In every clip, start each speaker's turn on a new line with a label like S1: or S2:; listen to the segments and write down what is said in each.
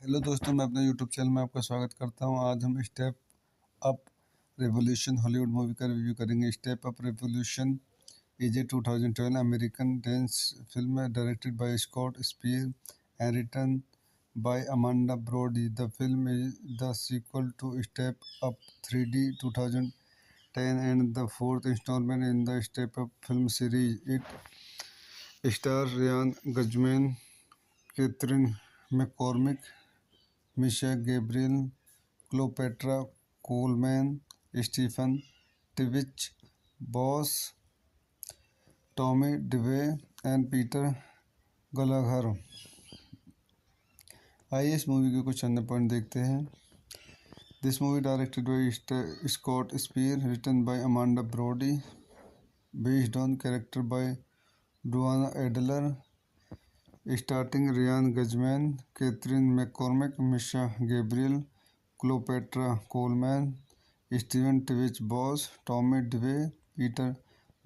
S1: Hello दोस्तों, मैं अपने यूट्यूब चैनल में आपका स्वागत करता हूं। आज हम step up revolution Hollywood movie का रिव्यू करेंगे। Step up revolution is a 2012 American dance film directed by Scott Speer and written by Amanda Brody. The film is the sequel to step up 3D 2010 and the fourth installment in the Step Up film series. It stars Ryan Guzman, Catherine McCormick, Misha Gabriel, Cleopatra Coleman, Stephen Tivich, Boss, Tommy DeVay and Peter Gallagher। आइए इस movie के कुछ अन्य point देखते हैं। This movie directed by Scott Spear, written by Amanda Brody, based on character by Duana Adler, starting Ryan Guzman, Catherine McCormack, Misha Gabriel, Cleopatra Coleman, Steven Tvich Boss, Tommy DeVay, Peter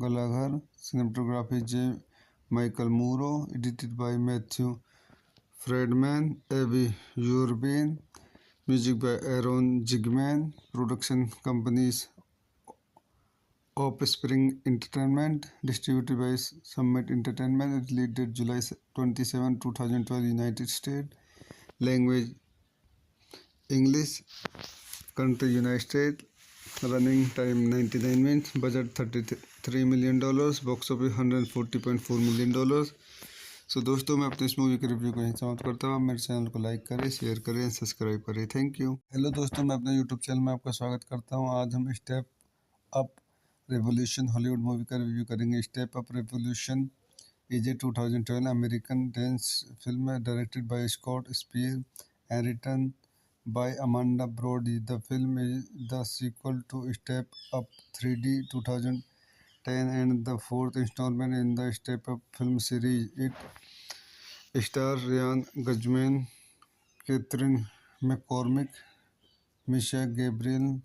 S1: Gallagher, cinematography J. Michael Muro, edited by Matthew Friedman, Abby Urbane, music by Aaron Zigman, production companies Offspring Entertainment, distributed by Summit Entertainment, released date July 27, 2012, United States, language English, country United States, running time 99 minutes, budget $33 million, box office $140.4 million। सो दोस्तों, मैं अपने इस movie के review को यहीं समाप्त करता हूँ। मेरे चैनल को लाइक करें, शेयर करें, सब्सक्राइब करें। Thank you. हेलो दोस्तों, मैं अपने यूट्यूब चैनल में आपका स्वागत करता हूँ। आज हम step up revolution Hollywood movie का रिव्यू करेंगे। Step up revolution is a 2012 American dance film है, directed by Scott Speer and written by Amanda Brody. The film is the sequel to Step Up 3D 2010 and the fourth installment in the Step Up film series. It stars Ryan Guzman, Catherine McCormick, Misha Gabriel,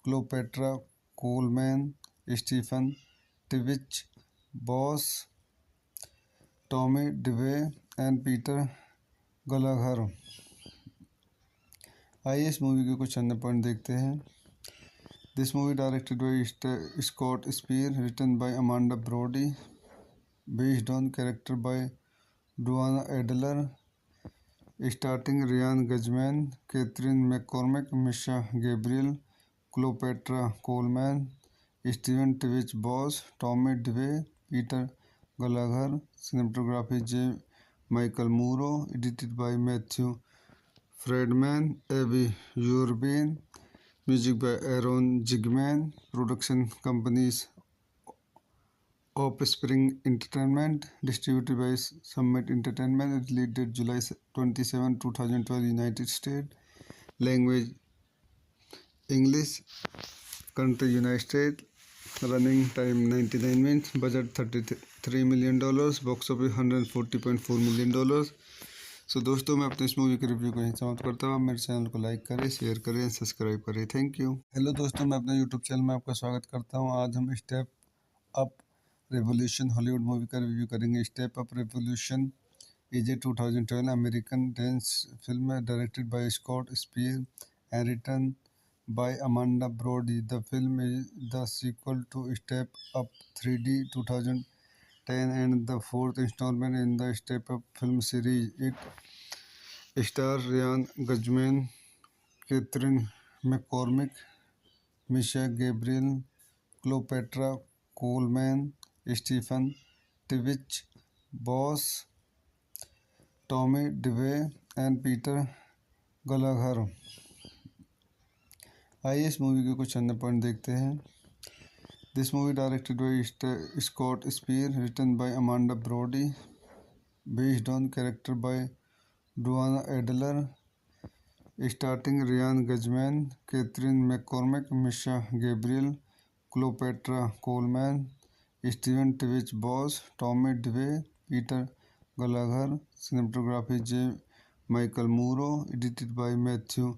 S1: Cleopatra Coleman, Stephen Tvich Boss, Tommy DeVay, and Peter Gallagher। आइए इस movie के कुछ अन्य point देखते हैं। This movie directed by Scott Speer, written by Amanda Brody, based on character by Duane Adler, starting Ryan Guzman, Kathryn McCormick, Misha Gabriel, Cleopatra Coleman, Steven Twitch Boss, Tommy Dewey, Peter Gallagher, cinematography J Michael Muro, edited by Matthew Friedman, Abby Urbane, music by Aaron Zigman, production companies Offspring Entertainment, distributed by Summit Entertainment, released date July 27, 2012, United States, language English, country United States, running time 99 minutes, budget $33 million, box office $140.4 million। सो दोस्तों, मैं अपने इस movie के review को यहीं समाप्त करता हूँ। मेरे चैनल को लाइक करें, शेयर करें, सब्सक्राइब करें। Thank you. हेलो दोस्तों, मैं अपने यूट्यूब चैनल में आपका स्वागत करता हूँ। आज हम step up revolution Hollywood movie का रिव्यू करेंगे। Step up revolution is a 2012 American dance film है, directed by Scott Speer and written by Amanda Brody. The film is the sequel to Step Up 3D 2010 and the fourth installment in the Step Up film series. It stars Ryan Guzman, Catherine McCormick, Misha Gabriel, Cleopatra Coleman, Stephen Tvich Boss, Tommy DeVay, and Peter Gallagher। आइए इस movie के कुछ अन्य point देखते हैं। This movie directed by Scott Speer, written by Amanda Brody, based on character by Duane Adler, starting Ryan Guzman, Kathryn McCormick, Misha Gabriel, Cleopatra Coleman, Steven Twitch Boss, Tommy Dewey, Peter Gallagher, cinematography J Michael Muro, edited by Matthew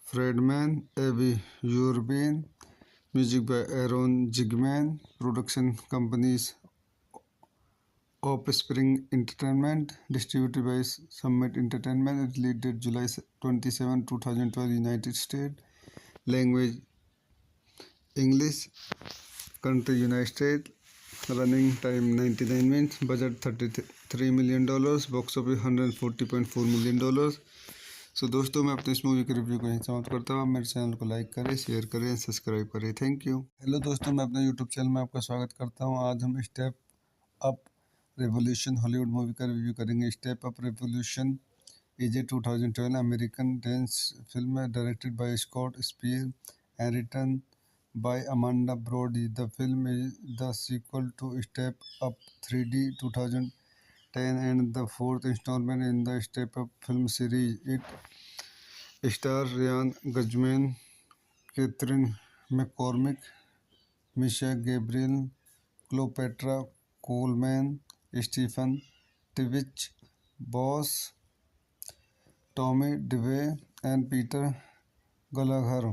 S1: Friedman, Abby Urbane, music by Aaron Zigman, production companies Offspring Entertainment, distributed by Summit Entertainment, released date July 27, 2012, United States, language English, country United States, running time 99 minutes, budget $33 million, box office $140.4 million। सो दोस्तों, मैं अपने इस movie के review को यहीं समाप्त करता हूँ। मेरे चैनल को लाइक करें, शेयर करें, सब्सक्राइब करें। Thank you. हेलो दोस्तों, मैं अपने यूट्यूब चैनल में आपका स्वागत करता हूँ। आज हम step up revolution Hollywood movie का रिव्यू करेंगे। Step up revolution is a 2012 American dance film है, directed by Scott Speer and written by Amanda Brody. The film is the sequel to Step Up 3D 2010 and the fourth installment in the Step Up film series. It star Ryan Guzman, Kathryn McCormick, Misha Gabriel, Cleopatra Coleman, Stephen Twitch Boss, Tommy Dewey and Peter Gallagher.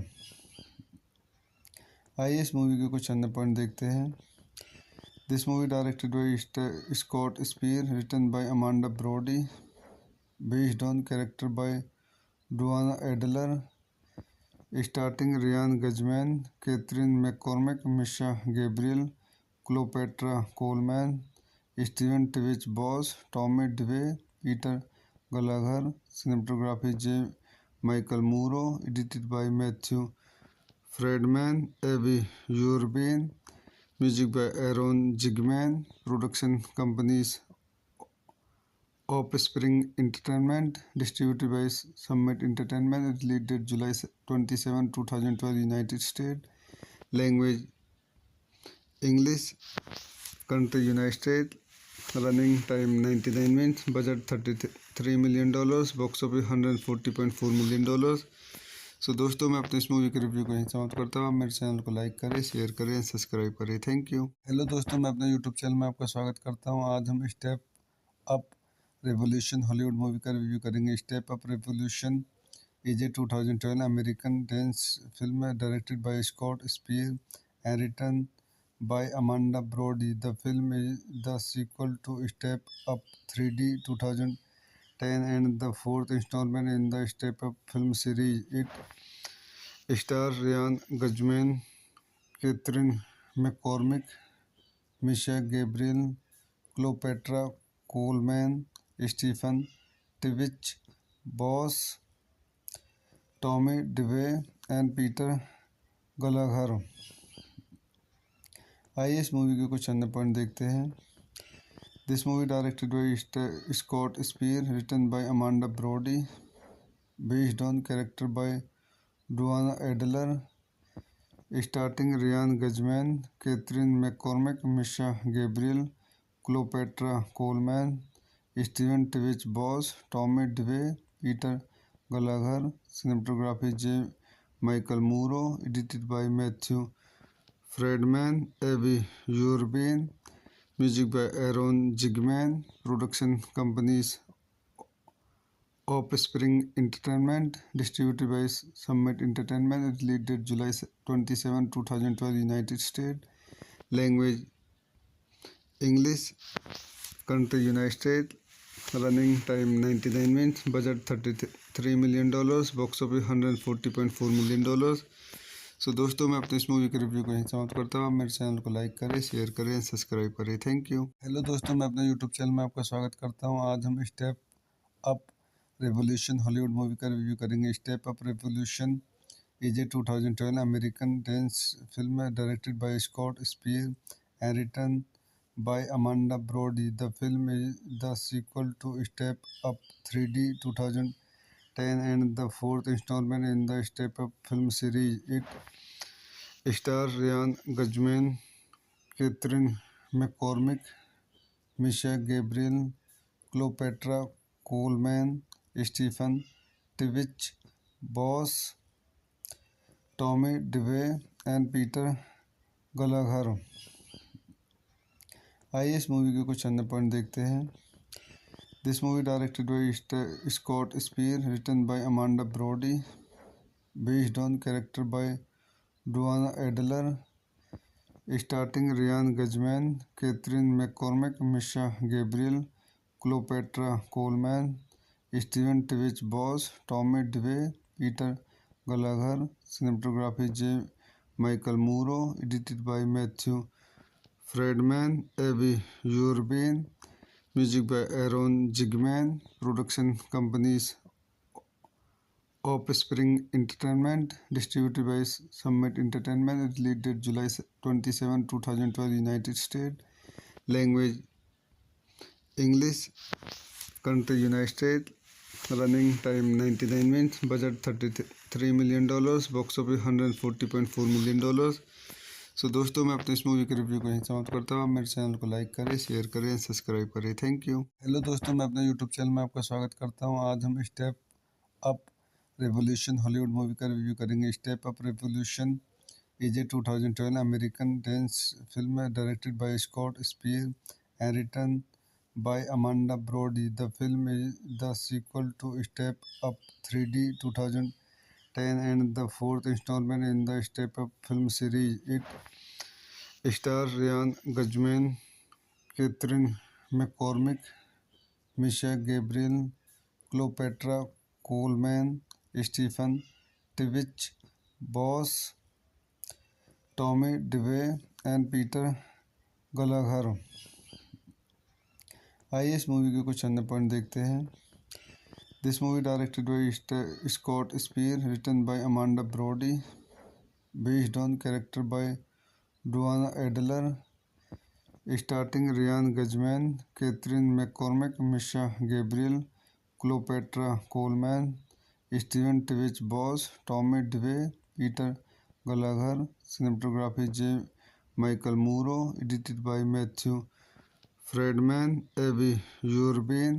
S1: आइए इस movie के कुछ अन्य point देखते हैं। This movie directed by Scott Speer, written by Amanda Brody, based on character by Duane Adler, starting Ryan Guzman, Kathryn McCormick, Misha Gabriel, Cleopatra Coleman, Steven Twitch Boss, Tommy Dewey, Peter Gallagher. Cinematography J Michael Muro, edited by Matthew Friedman, AB यूरबेन, music by Aaron Zigman, production companies Offspring Entertainment, distributed by Summit Entertainment, release date July 27, 2012, United State, language English, country United State, running time 99 minutes, budget $33 million, box office $140.4 million. So दोस्तों, मैं अपने इस movie के review को यहीं समाप्त करता हूँ। आप मेरे चैनल को लाइक करें, शेयर करें, सब्सक्राइब करें। Thank you. हेलो दोस्तों, मैं अपने यूट्यूब चैनल में आपका स्वागत करता हूँ। आज हम step up revolution Hollywood movie का रिव्यू करेंगे। Step up revolution is a 2012 American dance film directed by Scott Speer and written by Amanda Brody. The film is the sequel to Step Up 3D 2010 and the fourth installment in the Step Up film series. It stars Ryan Guzman, Catherine McCormick, Misha Gabriel, Cleopatra Coleman, Stephen Tivich Boss, Tommy DeVay and Peter Gallagher। आइए इस movie के कुछ अन्य point देखते हैं। This movie directed by Scott Speer, written by Amanda Brody, based on character by Duane Adler, starting Ryan Guzman, Kathryn McCormick, Misha Gabriel, Cleopatra Coleman, Steven Twitch Boss, Tommy Dewey, Peter Gallagher. Cinematography J Michael Muro, edited by Matthew Friedman, AB यूरबेन, music by Aaron Zigman, production companies Offspring Entertainment, distributed by Summit Entertainment, release date July 27, 2012, United State, language English, country United State, running time 99 minutes, budget $33 million, box office $140.4 million. So दोस्तों, मैं अपने इस movie के review को यहीं समाप्त करता हूँ। आप मेरे चैनल को लाइक करें, शेयर करें, सब्सक्राइब करें। Thank you. हेलो दोस्तों, मैं अपने यूट्यूब चैनल में आपका स्वागत करता हूँ। आज हम step up revolution Hollywood movie का रिव्यू करेंगे। Step up revolution is a 2012 American dance film directed by Scott Speer and written by Amanda Brody. The film is the sequel to Step Up 3D 2010 and the fourth installment in the Step Up film series. It stars Ryan Guzman, Catherine McCormick, Misha Gabriel, Cleopatra Coleman, Stephen Tivich Boss, Tommy DeVay and Peter Gallagher। आइए इस movie के कुछ अन्य point देखते हैं। This movie directed by Scott Speer, written by Amanda Brody, based on character by Duane Adler, starting Ryan Guzman, Kathryn McCormick, Misha Gabriel, Cleopatra Coleman, Steven Twitch Boss, Tommy Dewey, Peter Gallagher. Cinematography J Michael Muro, edited by Matthew Friedman, AB यूरबेन, music by Aaron Zigman, production companies Offspring Entertainment, distributed by Summit Entertainment, release date July 27, 2012, United State, language English, country United State, running time 99 minutes, budget $33 million, box office $140.4 million. So दोस्तों, मैं अपने इस movie के review को यहीं समाप्त करता हूँ। आप मेरे चैनल को लाइक करें, शेयर करें, सब्सक्राइब करें। Thank you. हेलो दोस्तों, मैं अपने यूट्यूब चैनल में आपका स्वागत करता हूँ। आज हम step up revolution Hollywood movie का रिव्यू करेंगे। Step up revolution AJ 2012 American dance film है, directed by Scott Speer and written by Amanda Brody. The film is the sequel to Step Up 3D 2010 and the fourth installment in the Step Up film series. It stars Ryan Guzman, Catherine McCormick, Misha Gabriel, Cleopatra Coleman, Stephen Tivich, Boss, Tommy DeVay, and Peter Gallagher. आइए इस movie के कुछ अन्य point देखते हैं। This movie directed by Scott Speer, written by Amanda Brody, based on character by Duane Adler, starting Ryan Guzman, Kathryn McCormick, Misha Gabriel, Cleopatra Coleman, Steven Twitch Boss, Tommy Dewey, Peter Gallagher. Cinematography J Michael Muro, edited by Matthew Friedman, AB यूरबेन,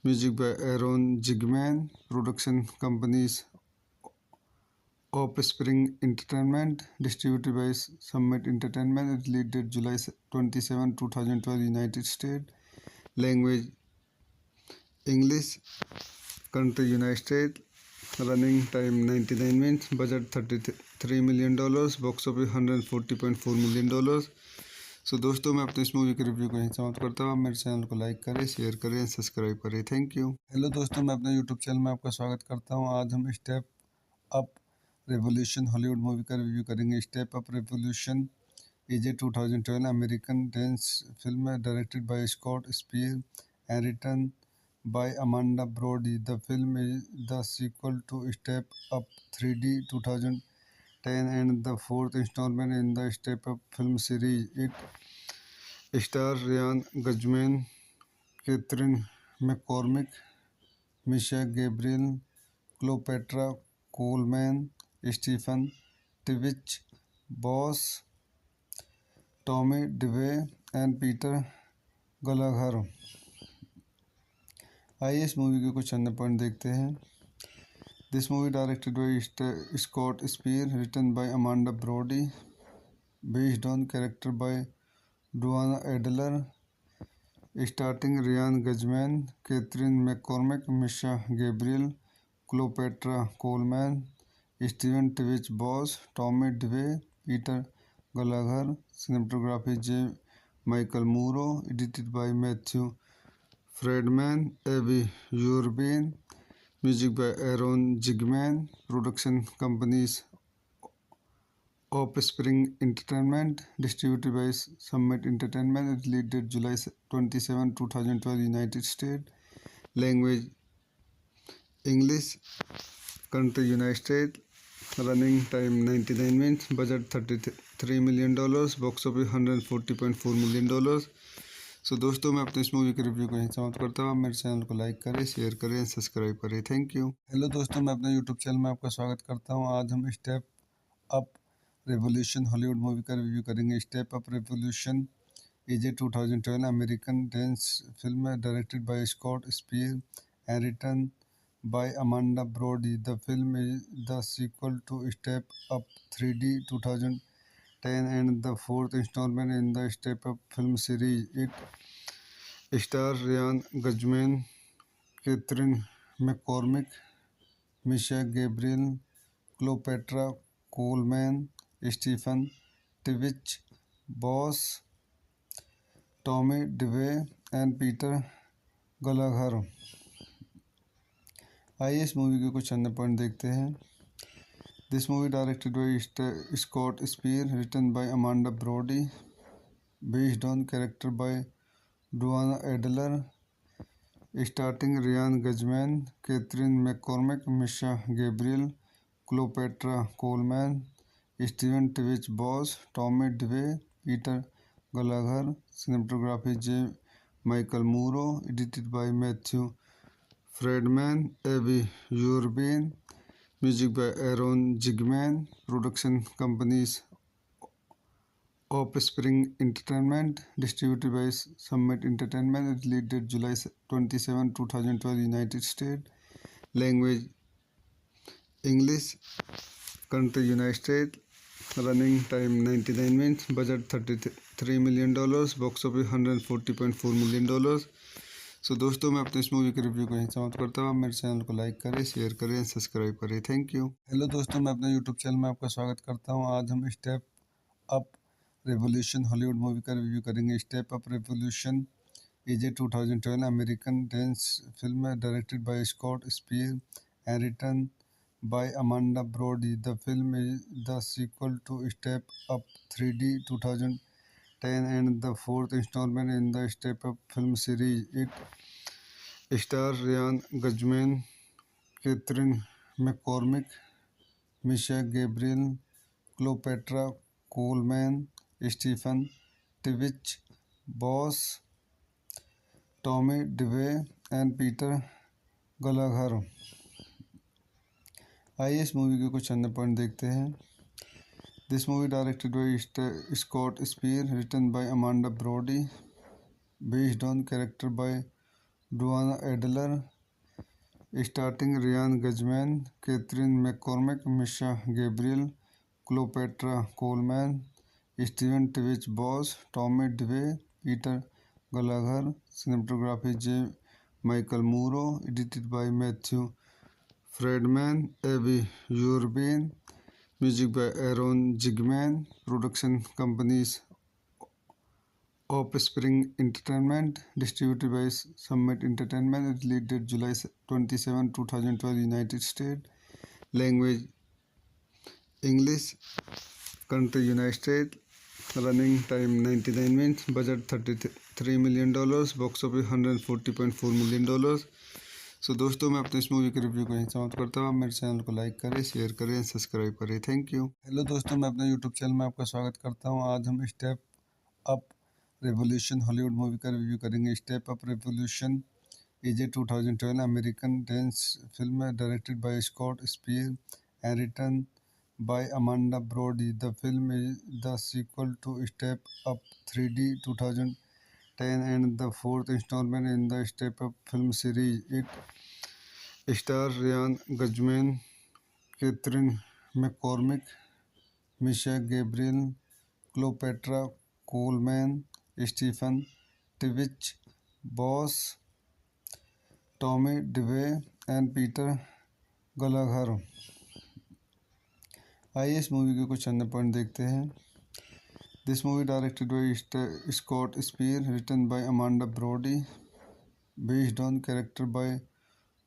S1: music by Aaron Zigman, production companies Offspring Entertainment, distributed by Summit Entertainment, release date July 27, 2012, United State, language English, country United State, running time 99 minutes, budget $33 million, box office $140.4 million. So दोस्तों, मैं अपने इस movie के review को यहीं समाप्त करता हूँ। आप मेरे चैनल को लाइक करें, शेयर करें, सब्सक्राइब करें। Thank you. हेलो दोस्तों, मैं अपने यूट्यूब चैनल में आपका स्वागत करता हूँ। आज हम step up revolution Hollywood movie का रिव्यू करेंगे। Step up revolution AJ 2012 American dance film है, directed by Scott Speer and written by Amanda Brody. The film is the sequel to step up 3D 2010 and the fourth installment in the Step Up film series. It stars Ryan Guzman, Catherine McCormick, Misha Gabriel, Cleopatra Coleman, Stephen Tivich, Boss, Tommy DeVay, and Peter Gallagher। आइए इस movie के कुछ अन्य point देखते हैं। This movie directed by Scott Speer, written by Amanda Brody, based on character by Duane Adler, starting Ryan Guzman, Kathryn McCormick, Misha Gabriel, Cleopatra Coleman, Steven Twitch Boss, Tommy Dewey, Peter Gallagher. Cinematography J Michael Muro, edited by Matthew Friedman, AB यूरबेन, music by Aaron Zigman, production companies Offspring Entertainment, distributed by Summit Entertainment, release date July 27, 2012, United State, language English, country United State, running time 99 minutes, budget $33 million, box office $140.4 million. So दोस्तों, मैं अपने इस movie के review को यहीं समाप्त करता हूँ। आप मेरे चैनल को लाइक करें, शेयर करें, सब्सक्राइब करें। Thank you. हेलो दोस्तों, मैं अपने यूट्यूब चैनल में आपका स्वागत करता हूँ। आज हम step up revolution Hollywood movie का रिव्यू करेंगे। Step up revolution AJ 2012 American dance film है, directed by Scott Speer and written by Amanda Brody. The film is the sequel to step up 3D 2010 and the fourth installment in the Step Up film series. It stars Ryan Guzman, Catherine McCormick, Misha Gabriel, Cleopatra Coleman, Stephen Tivich, Boss, Tommy DeVay, and Peter Gallagher। आइए इस movie के कुछ अन्य point देखते हैं। This movie directed by Scott Speer, written by Amanda Brody, based on character by Duane Adler, starting Ryan Guzman, Kathryn McCormick, Misha Gabriel, Cleopatra Coleman, Steven Twitch Boss, Tommy Dewey, Peter Gallagher. Cinematography J Michael Muro, edited by Matthew Friedman, AB यूरबेन, music by Aaron Zigman, production companies Offspring Entertainment, distributed by Summit Entertainment, release date July 27, 2012, United State, language English. Country United States. Running time 99 minutes. Budget $33 million. Box office $140.4 million. सो दोस्तों मैं अपने इस movie के review को यहीं समाप्त करता हूँ। आप मेरे चैनल को लाइक करें, शेयर करें, सब्सक्राइब करें। Thank you. हेलो दोस्तों, मैं अपने यूट्यूब चैनल में आपका स्वागत करता हूँ। आज हम step up revolution Hollywood movie का रिव्यू करेंगे। Step up revolution is a 2012 American dance film है, directed by Scott Speer and written by Amanda Brody. The film is the sequel to Step Up 3D 2010 and the fourth installment in the Step Up film series. It stars Ryan Guzman, Catherine McCormick, Misha Gabriel, Cleopatra Coleman, Stephen Tivich, Boss, Tommy DeVay, and Peter Gallagher. आइए इस movie के कुछ अन्य point देखते हैं। This movie directed by Scott Speer, written by Amanda Brody, based on character by Duane Adler, starting Ryan Guzman, Kathryn McCormick, Misha Gabriel, Cleopatra Coleman, Steven Twitch Boss, Tommy Dewey, Peter Gallagher. Cinematography J Michael Muro, edited by Matthew Friedman, AB यूरबेन, music by Aaron Zigman, production companies Offspring Entertainment, distributed by Summit Entertainment, release date July 27, 2012, United State, language English, country United State, running time 99 minutes, budget $33 million, box office $140.4 million। सो दोस्तों मैं अपने इस movie के review को यहीं समाप्त करता हूँ। आप मेरे चैनल को लाइक करें, शेयर करें, सब्सक्राइब करें। Thank you. हेलो दोस्तों, मैं अपने यूट्यूब चैनल में आपका स्वागत करता हूँ। आज हम step up revolution Hollywood movie का रिव्यू करेंगे। Step up revolution is a 2012 American dance film है, directed by Scott Speer and written by Amanda Brody. The film is the sequel to Step Up 3D 2010 and the fourth installment in the Step Up film series. It stars Ryan Guzman, Catherine McCormick, Misha Gabriel, Cleopatra Coleman, Stephen Tivich, Boss, Tommy DeVay, and Peter Gallagher। आइए इस movie के कुछ अन्य point देखते हैं। This movie directed by Scott Speer, written by Amanda Brody, based on character by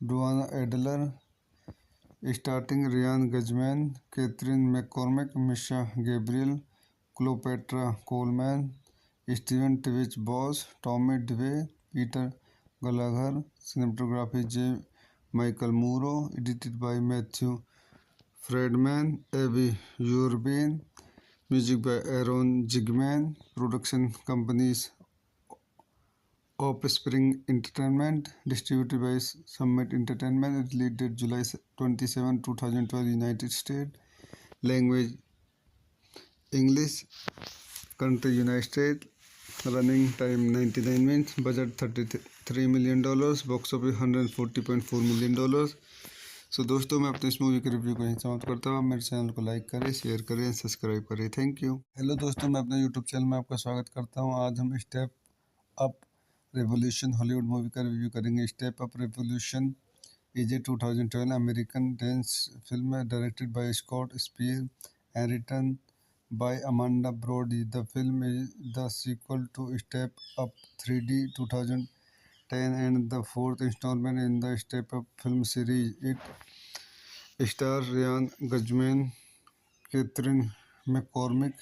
S1: Duane Adler, starting Ryan Guzman, Kathryn McCormick, Misha Gabriel, Cleopatra Coleman, Steven Twitch Boss, Tommy Dewey, Peter Gallagher. Cinematography J Michael Muro, edited by Matthew Friedman, AB यूरबेन, music by Aaron Zigman, production companies Offspring Entertainment, distributed by Summit Entertainment, release date July 27, 2012, United State, language English, country United State, running time 99 minutes, budget $33 million, box office $140.4 million। सो दोस्तों मैं अपने इस movie के review को यहीं समाप्त करता हूँ। आप मेरे चैनल को लाइक करें, शेयर करें, सब्सक्राइब करें। Thank you. हेलो दोस्तों, मैं अपने यूट्यूब चैनल में आपका स्वागत करता हूँ। आज हम step up revolution Hollywood movie का रिव्यू करेंगे। Step up revolution is a 2012 American dance film है, directed by Scott Speer and written by Amanda Brody. The film is the sequel to Step Up 3D 2010 and the fourth installment in the Step Up film series. It stars Ryan Guzman, Catherine McCormick,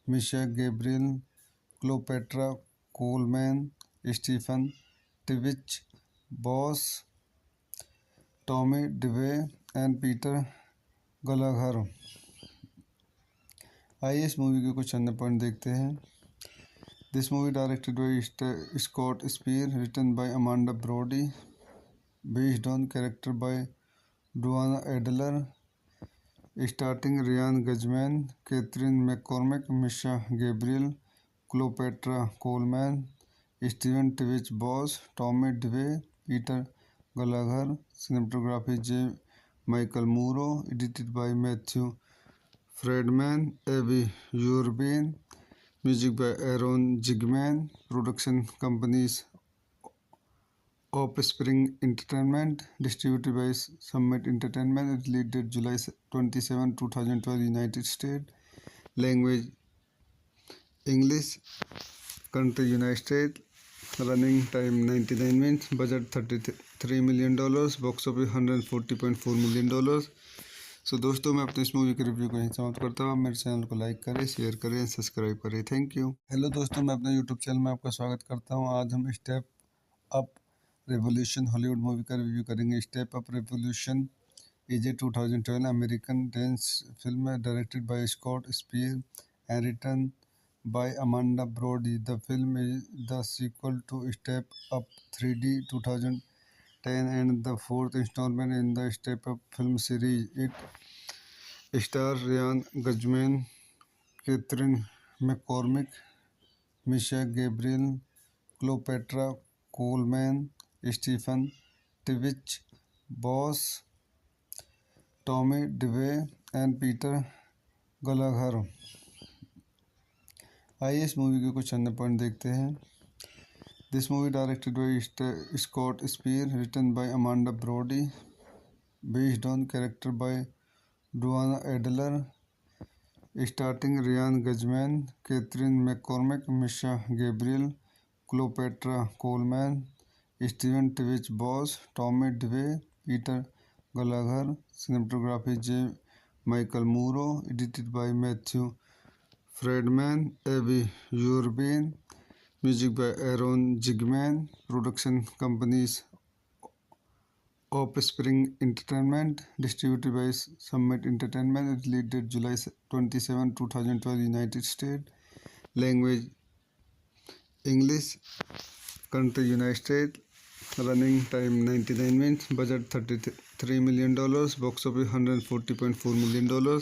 S1: Misha Gabriel, Cleopatra Coleman, Stephen Tivich, Boss, Tommy DeVay, and Peter Gallagher। आइए इस movie के कुछ अन्य point देखते हैं। This movie directed by Scott Speer, written by Amanda Brody, based on character by Duane Adler, starting Ryan Guzman, Kathryn McCormick, Misha Gabriel, Cleopatra Coleman, Steven Twitch Boss, Tommy Dewey, Peter Gallagher. Cinematography J Michael Muro, edited by Matthew Friedman, Avi Urbane, music by Aaron Zigman, production companies Offspring Entertainment, distributed by Summit Entertainment, released date July 27, 2012, United States, language English, country United States, running time 99 minutes, budget $33 million, box office $140.4 million। सो दोस्तों, मैं अपने इस movie के review को यहीं समाप्त करता हूँ। मेरे चैनल को लाइक करें, शेयर करें, सब्सक्राइब करें। Thank you. हेलो दोस्तों, मैं अपने यूट्यूब चैनल में आपका स्वागत करता हूँ। आज हम step up revolution Hollywood movie का रिव्यू करेंगे। Step up revolution is a 2012 American dance film है, directed by Scott Speer and written by Amanda Brody. The film is the sequel to Step Up 3D 2010 and the fourth installment in the Step Up film series. It stars Ryan Guzman, Catherine McCormick, Misha Gabriel, Cleopatra Coleman, Stephen Tivich, Boss, Tommy DeVay, and Peter Gallagher। आइए इस movie के कुछ अन्य point देखते हैं। This movie directed by Scott Speer, written by Amanda Brody, based on character by Duane Adler, starting Ryan Guzman, Kathryn McCormick, Misha Gabriel, Cleopatra Coleman, Steven Twitch Boss, Tommy Dewey, Peter Gallagher. Cinematography J Michael Muro, edited by Matthew Friedman, Avi Urbane, music by Aaron Zigman, production companies Offspring Entertainment, distributed by Summit Entertainment, released date July 27, 2012, United States, language English, country United States, running time 99 minutes, budget $33 million, box office $140.4 million।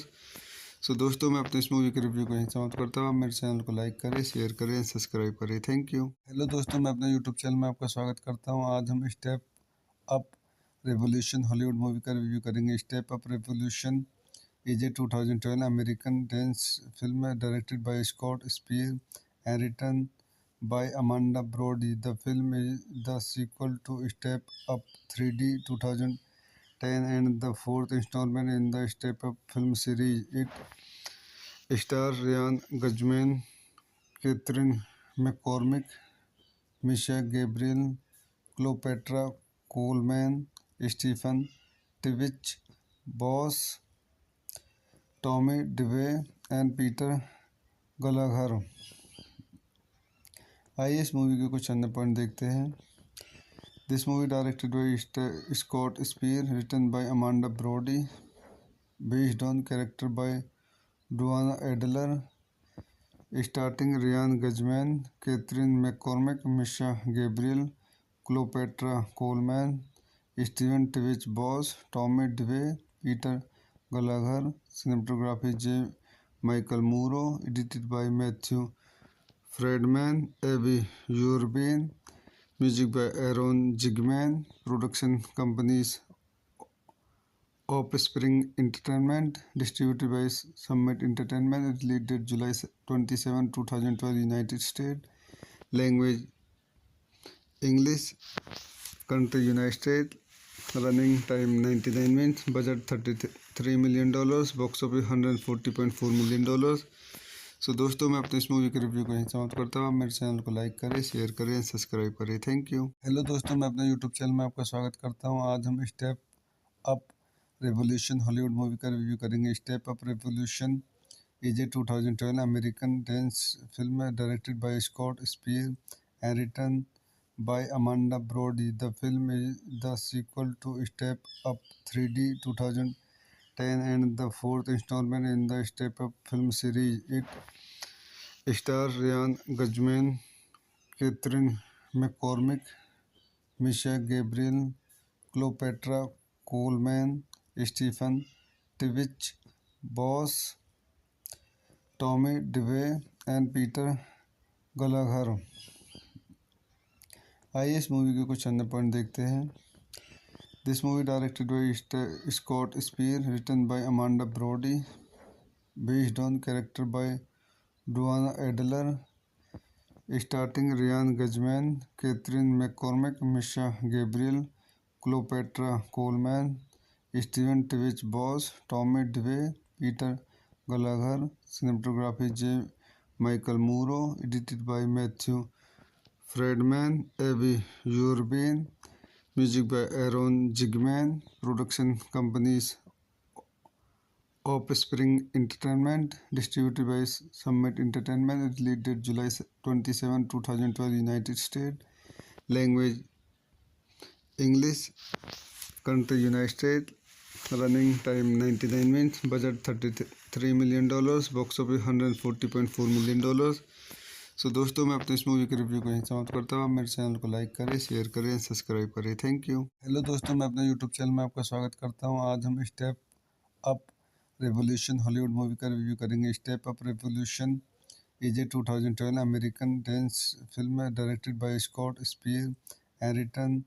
S1: सो दोस्तों, मैं अपने इस movie के review को यहीं समाप्त करता हूँ। मेरे चैनल को लाइक करें, शेयर करें, सब्सक्राइब करें। Thank you. हेलो दोस्तों, मैं अपने यूट्यूब चैनल में आपका स्वागत करता हूँ। आज हम step up revolution Hollywood movie का रिव्यू करेंगे। Step up revolution is a 2012 American dance film है, directed by Scott Speer and written by Amanda Brody. The film is the sequel to step up 3D 2010 and the fourth installment in the Step Up film series. It stars Ryan Guzman, Catherine McCormick, Misha Gabriel, Cleopatra Coleman, Stephen Tivich, Boss, Tommy DeVay, and Peter Gallagher। आइए इस movie के कुछ अन्य point देखते हैं। This movie directed by Scott Spear, written by Amanda Brody, based on character by Duana Adler, starting Ryan Guzman, Catherine McCormick, Misha Gabriel, Cleopatra Coleman, Stephen Tivich Boss, Tommy DeVay, Peter Gallagher। Cinematography J. Michael Muro, edited by Matthew Friedman, Avi Urbane, music by Aaron Zigman, production companies Offspring Entertainment, distributed by Summit Entertainment, released date July 27, 2012, United States, language English, country United States, running time 99 minutes, budget $33 million, box office $140.4 million। सो दोस्तों, मैं अपने इस movie के review को यहीं समाप्त करता हूँ। मेरे चैनल को लाइक करें, शेयर करें, सब्सक्राइब करें। Thank you. हेलो दोस्तों, मैं अपने यूट्यूब चैनल में आपका स्वागत करता हूँ। आज हम step up revolution Hollywood movie का रिव्यू करेंगे। Step up revolution is a 2012 American dance film है, directed by Scott Speer and written by Amanda Brody. The film is the sequel to step up 3D 2010 and the fourth installment in the Step Up film series. It stars Ryan Guzman, Catherine McCormick, Misha Gabriel, Cleopatra Coleman, Stephen Tivich, Boss, Tommy DeVay, and Peter Gallagher। आइए इस movie के कुछ अन्य point देखते हैं। This movie directed by Scott Spear, written by Amanda Brody, based on character by Duana Adler, starting Ryan Guzman, Catherine McCormack, Misha Gabriel, Cleopatra Coleman, Steven Tvich Boss, Tommy DeVay, Peter Gallagher, cinematography J. Michael Muro, edited by Matthew Friedman, Abby Urbane, music by Aaron Zigman, production companies Offspring Entertainment, distributed by Summit Entertainment, released date July 27, 2012, United States, language English, country United States, running time 99 minutes, budget $33 million, box office $140.4 million। सो दोस्तों मैं अपने इस movie के review को यहीं समाप्त करता हूँ। आप मेरे चैनल को लाइक करें, शेयर करें, सब्सक्राइब करें। Thank you. हेलो दोस्तों, मैं अपने यूट्यूब चैनल में आपका स्वागत करता हूँ। आज हम step up revolution Hollywood movie का रिव्यू करेंगे। Step up revolution is a 2012 American dance film directed by Scott Speer and written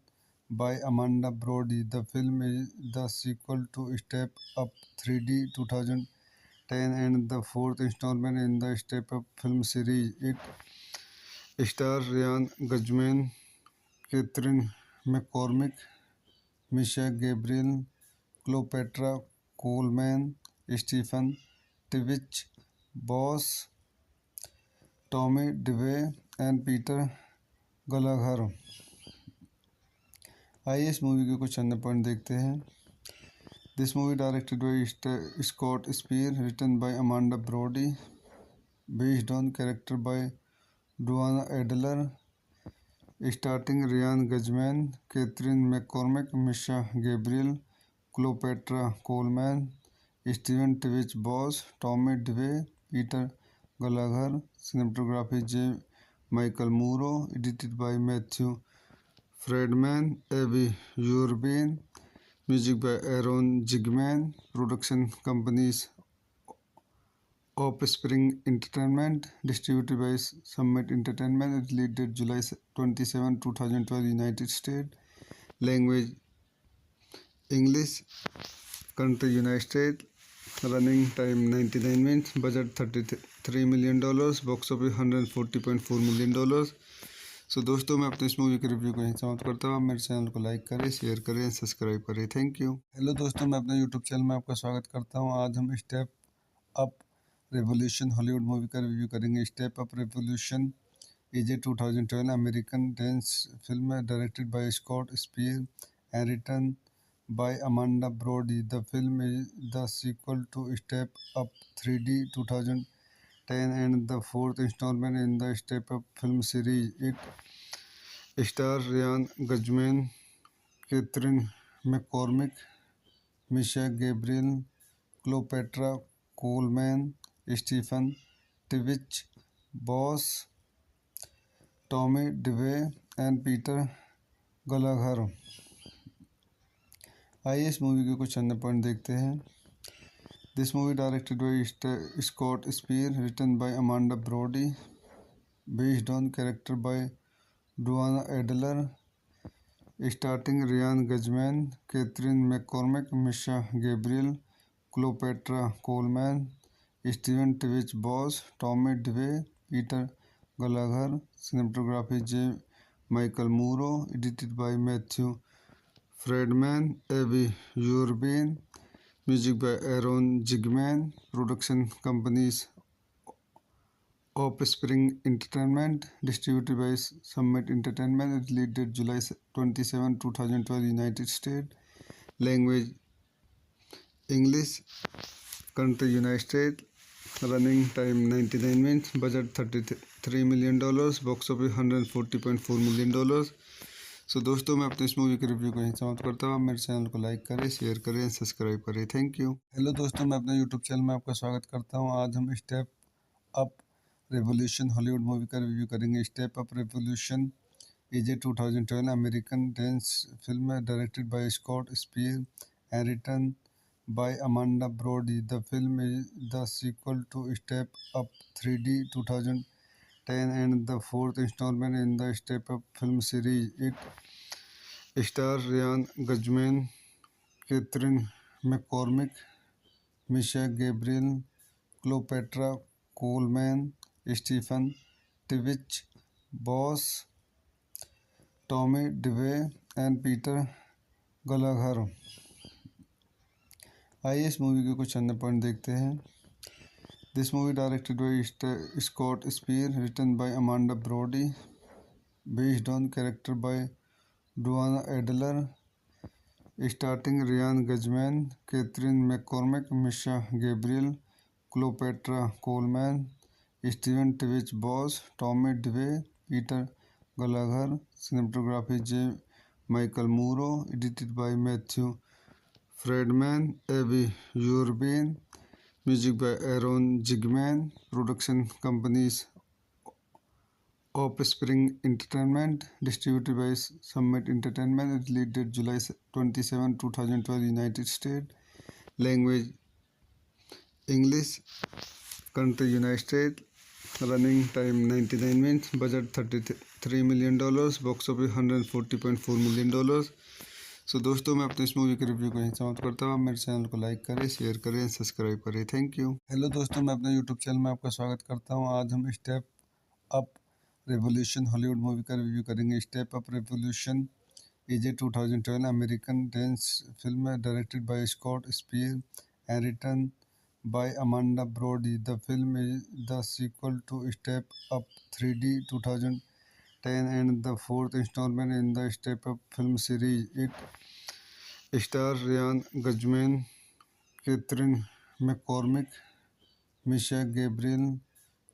S1: by Amanda Brody. The film is the sequel to Step Up 3D 2010 and the fourth installment in the Step Up film series. It stars Ryan Guzman, Catherine McCormick, Misha Gabriel, Cleopatra Coleman, Stephen Tvich Boss, Tommy DeVay, and Peter Gallagher। आइए इस movie के कुछ अन्य point देखते हैं। This movie directed by Scott Speer, written by Amanda Brody, based on character by Duane Adler, starting Ryan Guzman, Kathryn McCormick, Misha Gabriel, Cleopatra Coleman, Steven Twitch Boss, Tommy Dewey, Peter Gallagher, cinematography J Michael Muro, edited by Matthew Friedman, Abby Urbane, music by Aaron Zigman, production companies Offspring Entertainment, distributed by Summit Entertainment, released date July 27, 2012, United States, language English, country United States, running time 99 minutes, budget $33 million, box office $140.4 million। सो दोस्तों मैं अपने इस movie के review को यहीं समाप्त करता हूँ। आप मेरे चैनल को लाइक करें, शेयर करें, सब्सक्राइब करें। Thank you. हेलो दोस्तों, मैं अपने यूट्यूब चैनल में आपका स्वागत करता हूँ। आज हम step up revolution Hollywood movie का रिव्यू करेंगे। Step up revolution is a 2012 American dance film directed by Scott Speer and written by Amanda Brody. The film is the sequel to Step Up 3D 2010 and the fourth installment in the Step Up film series. It stars Ryan Guzman, Catherine McCormick, Misha Gabriel, Cleopatra Coleman, Stephen Tvich Boss, Tommy DeVay, and Peter Gallagher। आइए इस movie के कुछ अन्य point देखते हैं। This movie directed by Scott Speer, written by Amanda Brody, based on character by Duane Adler, starting Ryan Guzman, Kathryn McCormick, Misha Gabriel, Cleopatra Coleman, Steven Twitch Boss, Tommy Dewey, Peter Gallagher, cinematography J Michael Muro, edited by Matthew Friedman, Abby Urbane, music by Aaron Zigman, production companies Offspring Entertainment, distributed by Summit Entertainment, released date July 27, 2012, United States, language English, country United States, running time 99 minutes, budget $33 million, box office $140.4 million। सो दोस्तों मैं अपने इस movie के review को यहीं समाप्त करता हूँ। आप मेरे चैनल को लाइक करें, शेयर करें, सब्सक्राइब करें। Thank you. हेलो दोस्तों, मैं अपने यूट्यूब चैनल में आपका स्वागत करता हूँ। आज हम step up revolution Hollywood movie का रिव्यू करेंगे। Step up revolution is a 2012 American dance film directed by Scott Speer and written by Amanda Brody. The film is the sequel to Step Up 3D 2010 and the fourth installment in the Step Up film series. Star Ryan Guzman, Kathryn McCormick, Misha Gabriel, Cleopatra Coleman, Stephen Twitch Boss, Tommy Dewey and Peter Gallagher. आइए इस movie के कुछ अन्य point देखते हैं। This movie directed by Scott Speer, written by Amanda Brody, based on character by Duane Adler, starting Ryan Guzman, Kathryn McCormick, Misha Gabriel, Cleopatra Coleman, Steven Twitch Boss, Tommy Dewey, Peter Gallagher. Cinematography J Michael Muro, edited by Matthew Friedman, AB यूरबेन, music by Aaron Zigman, production companies Offspring Entertainment, distributed by Summit Entertainment, released date July 27, 2012, United States. Language English. Country United States. Running time 99 minutes. Budget $33 million. Box office $140.4 million. सो दोस्तों, मैं अपने इस movie के review को यहीं समाप्त करता हूँ। मेरे चैनल को लाइक करें, शेयर करें, सब्सक्राइब करें। Thank you. हेलो दोस्तों, मैं अपने यूट्यूब चैनल में आपका स्वागत करता हूँ। आज हम step up revolution Hollywood movie का रिव्यू करेंगे। Step up revolution is a 2012 American dance film है, directed by Scott Speer and written by Amanda Brody. The film is the sequel to step up 3D 2010 and the fourth installment in the Step Up film series. It stars Ryan Guzman, Catherine McCormick, Misha Gabriel,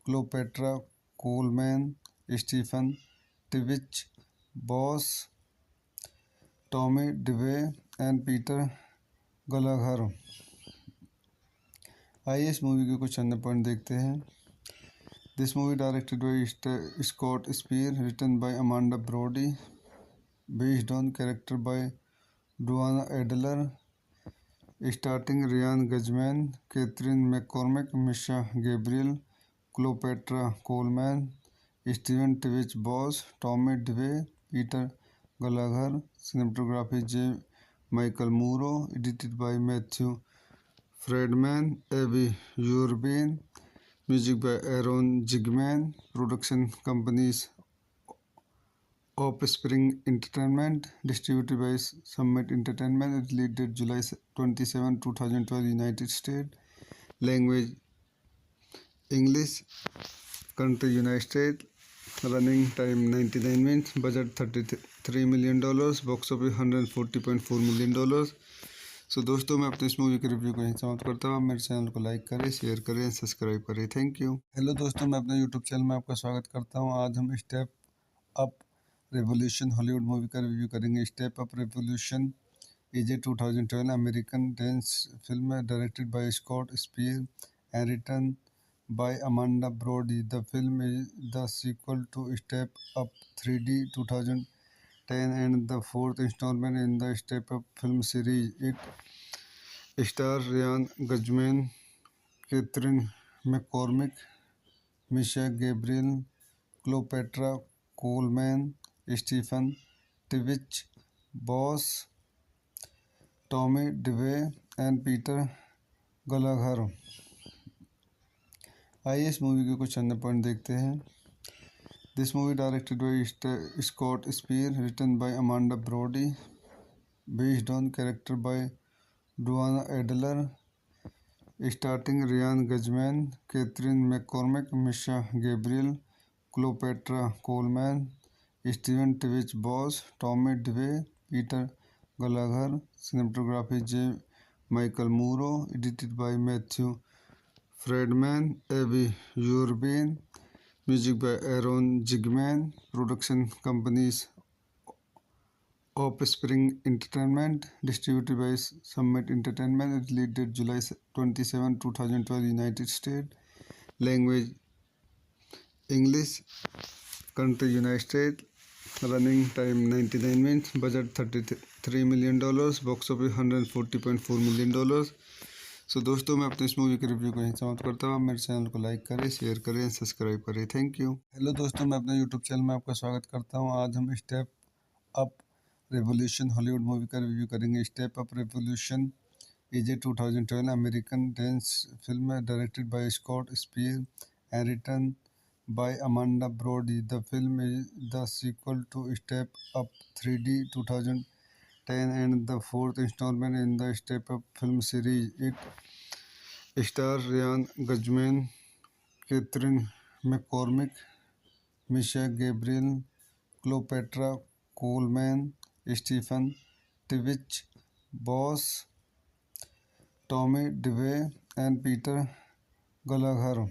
S1: Cleopatra Coleman, Stephen Tivich Boss, Tommy DeVay and Peter Gallagher। आइए इस movie के कुछ अन्य point देखते हैं। This movie directed by Scott Speer, written by Amanda Brody, based on character by Duane Adler, starting Ryan Guzman, Kathryn McCormick, Misha Gabriel, Cleopatra Coleman, Steven Twitch Boss, Tommy Dewey, Peter Gallagher. Cinematography J Michael Muro, edited by Matthew Friedman, AB यूरबेन, music by Aaron Zigman, production companies Offspring Entertainment, distributed by Summit Entertainment, released date July 27, 2012, United States. Language English. Country United States. Running time 99 minutes. Budget $33 million. Box office $140.4 million. सो दोस्तों, मैं अपने इस movie के review को यहीं समाप्त करता हूँ। मेरे चैनल को लाइक करें, शेयर करें, सब्सक्राइब करें। Thank you. हेलो दोस्तों, मैं अपने यूट्यूब चैनल में आपका स्वागत करता हूँ। आज हम step up revolution Hollywood movie का रिव्यू करेंगे। Step up revolution is a 2012 American dance film है, directed by Scott Speer and written by Amanda Brody. The film is the sequel to step up 3D 2010 and the fourth installment in the Step Up film series. It stars Ryan Guzman, Catherine McCormick, Misha Gabriel, Cleopatra Coleman, Stephen Tivich Boss, Tommy DeVay and Peter Gallagher। आइए इस movie के कुछ अन्य point देखते हैं। This movie directed by Scott Speer, written by Amanda Brody, based on character by Duane Adler, starting Ryan Guzman, Kathryn McCormick, Misha Gabriel, Cleopatra Coleman, Steven Twitch Boss, Tommy Dewey, Peter Gallagher. Cinematography J Michael Muro, edited by Matthew Friedman, AB यूरबेन, music by Aaron Zigman, production companies Offspring Entertainment, distributed by Summit Entertainment, released date July 27, 2012, United States. Language English. Country United States. Running time 99 minutes. Budget $33 million. Box office $140.4 million. सो दोस्तों, मैं अपने इस movie के review को यहीं समाप्त करता हूँ। मेरे चैनल को लाइक करें, शेयर करें, सब्सक्राइब करें। Thank you. हेलो दोस्तों, मैं अपने यूट्यूब चैनल में आपका स्वागत करता हूँ। आज हम step up revolution Hollywood movie का रिव्यू करेंगे। Step up revolution is a 2012 American dance film directed by Scott Speer and written by Amanda Brody. The film is the sequel to Step Up 3D 2010 and the fourth installment in the Step Up film series. It stars Ryan Guzman, Catherine McCormick, Misha Gabriel, Cleopatra Coleman, Stephen Tivich, Boss, Tommy DeVay, and Peter Gallagher.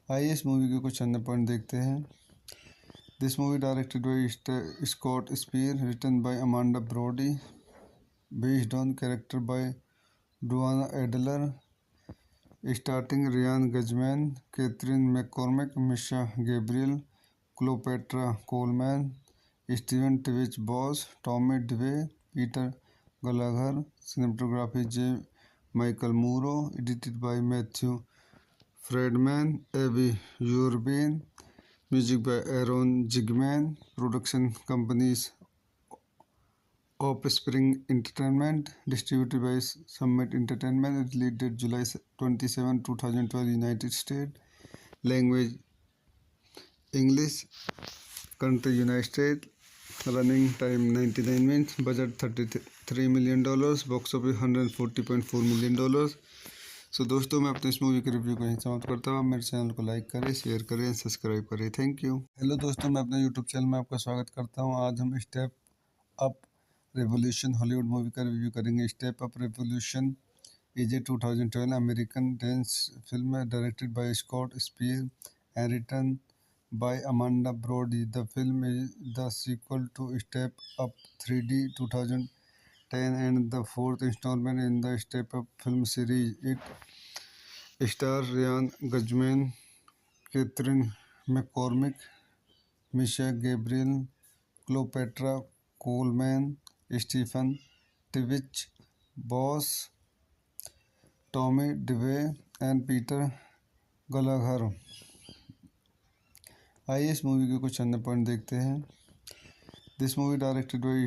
S1: आइए इस movie के कुछ अन्य point देखते हैं। This movie directed by Scott Speer, written by Amanda Brody, based on character by Duane Adler, starting Ryan Guzman, Kathryn McCormick, Misha Gabriel, Cleopatra Coleman, Steven Twitch Boss, Tommy Dewey, Peter Gallagher. Cinematography J Michael Muro, edited by Matthew Friedman, AB यूरबेन, music by Aaron Zigman, production companies Offspring Entertainment, distributed by Summit Entertainment, release date July 27, 2012, United State, language English, country United State, running time 99 minutes, budget $33 million, box office $140.4 million. So दोस्तों, मैं अपने इस movie के review को यहीं समाप्त करता हूँ। मेरे चैनल को लाइक करें, शेयर करें, सब्सक्राइब करें। Thank you. हेलो दोस्तों, मैं अपने यूट्यूब चैनल में आपका स्वागत करता हूँ। आज हम step up revolution Hollywood movie का रिव्यू करेंगे। Step up revolution is a 2012 American dance film directed by Scott Speer and written by Amanda Brody. The film is the sequel to Step Up 3D 2010 and the fourth installment in the Step Up film series. It stars Ryan Guzman, Catherine McCormick, Misha Gabriel, Cleopatra Coleman, Stephen Tivich, Boss, Tommy DeVay, and Peter Gallagher. आइए इस movie के कुछ अन्य point देखते हैं। This movie directed by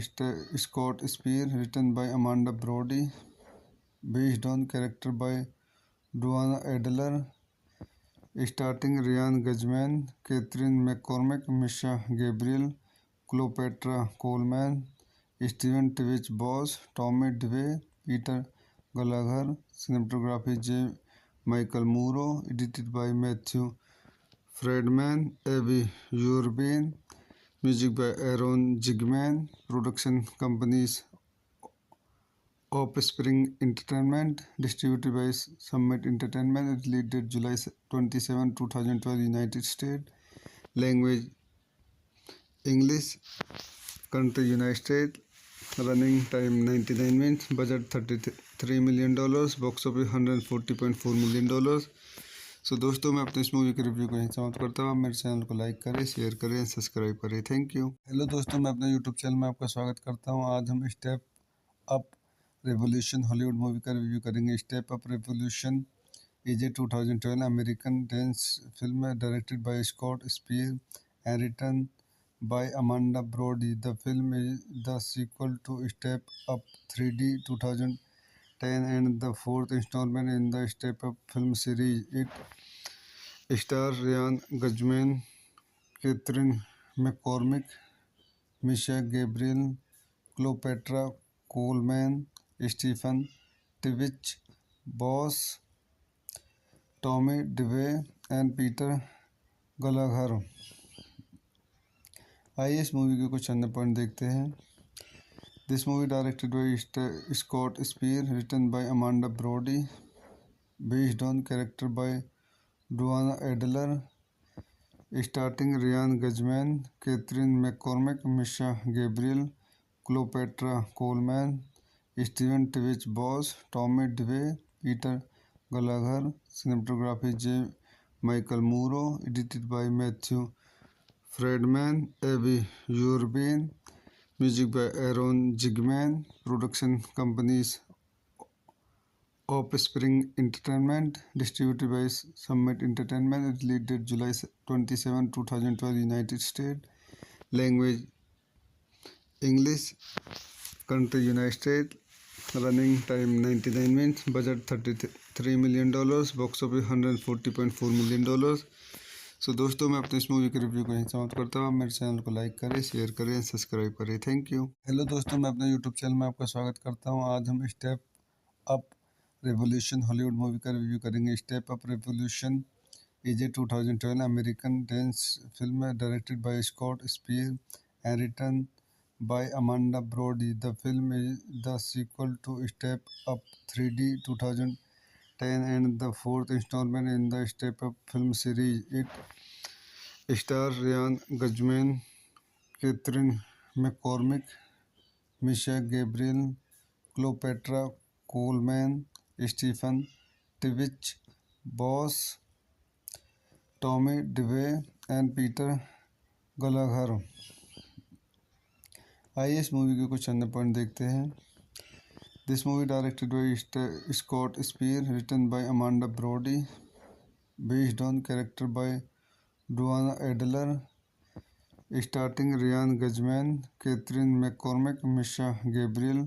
S1: Scott Speer, written by Amanda Brody, based on character by Duane Adler, starting Ryan Guzman, Kathryn McCormick, Misha Gabriel, Cleopatra Coleman, Steven Twitch Boss, Tommy Dewey, Peter Gallagher. Cinematography J Michael Muro, edited by Matthew Friedman, AB यूरबेन, music by Aaron Zigman, production companies Offspring Entertainment, distributed by Summit Entertainment, release date July 27, 2012, United State, language English, country United State, running time 99 minutes, budget $33 million, box office $140.4 million. So दोस्तों, मैं अपने इस movie के review को यहीं समाप्त करता हूँ। मेरे चैनल को लाइक करें, शेयर करें, सब्सक्राइब करें। Thank you. हेलो दोस्तों, मैं अपने यूट्यूब चैनल में आपका स्वागत करता हूँ। आज हम step up revolution Hollywood movie का रिव्यू करेंगे। Step up revolution is a 2012 American dance film directed by Scott Speer and written by Amanda Brody. The film is the sequel to Step Up 3D 2010 and the fourth installment in the Step Up film series. It stars Ryan Guzman, Catherine McCormick, Misha Gabriel, Cleopatra Coleman, Stephen Tivich, Boss, Tommy DeVay, and Peter Gallagher. आइए इस movie के कुछ अन्य point देखते हैं। This movie directed by Scott Speer, written by Amanda Brody, based on character by Duane Adler, starting Ryan Guzman, Kathryn McCormick, Misha Gabriel, Cleopatra Coleman, Steven Twitch Boss, Tommy Dewey, Peter Gallagher. Cinematography J Michael Muro, edited by Matthew Friedman, AB यूरबेन, music by Aaron Zigman, production companies Offspring Entertainment, distributed by Summit Entertainment, release date July 27, 2012, United State, language English. Country United States. Running time 99 minutes. Budget $33 million. Box office $140.4 million. सो दोस्तों मैं अपने इस movie के review को यहीं समाप्त करता हूँ। मेरे चैनल को लाइक करें, शेयर करें, सब्सक्राइब करें। Thank you. हेलो दोस्तों, मैं अपने यूट्यूब चैनल में आपका स्वागत करता हूँ। आज हम step up revolution Hollywood movie का रिव्यू करेंगे। Step up revolution is a 2012 American dance film directed by Scott Speer and written by Amanda Brody. The film is the sequel to Step Up 3D 2010 and the fourth installment in the Step Up film series. It stars Ryan Guzman, Catherine McCormick, Misha Gabriel, Cleopatra Coleman, Stephen Tivich, Boss, Tommy DeVay, and Peter Gallagher. आइए इस movie के कुछ अन्य point देखते हैं। This movie directed by Scott Speer, written by Amanda Brody, based on character by Duane Adler, starting Ryan Guzman, Kathryn McCormick, Misha Gabriel,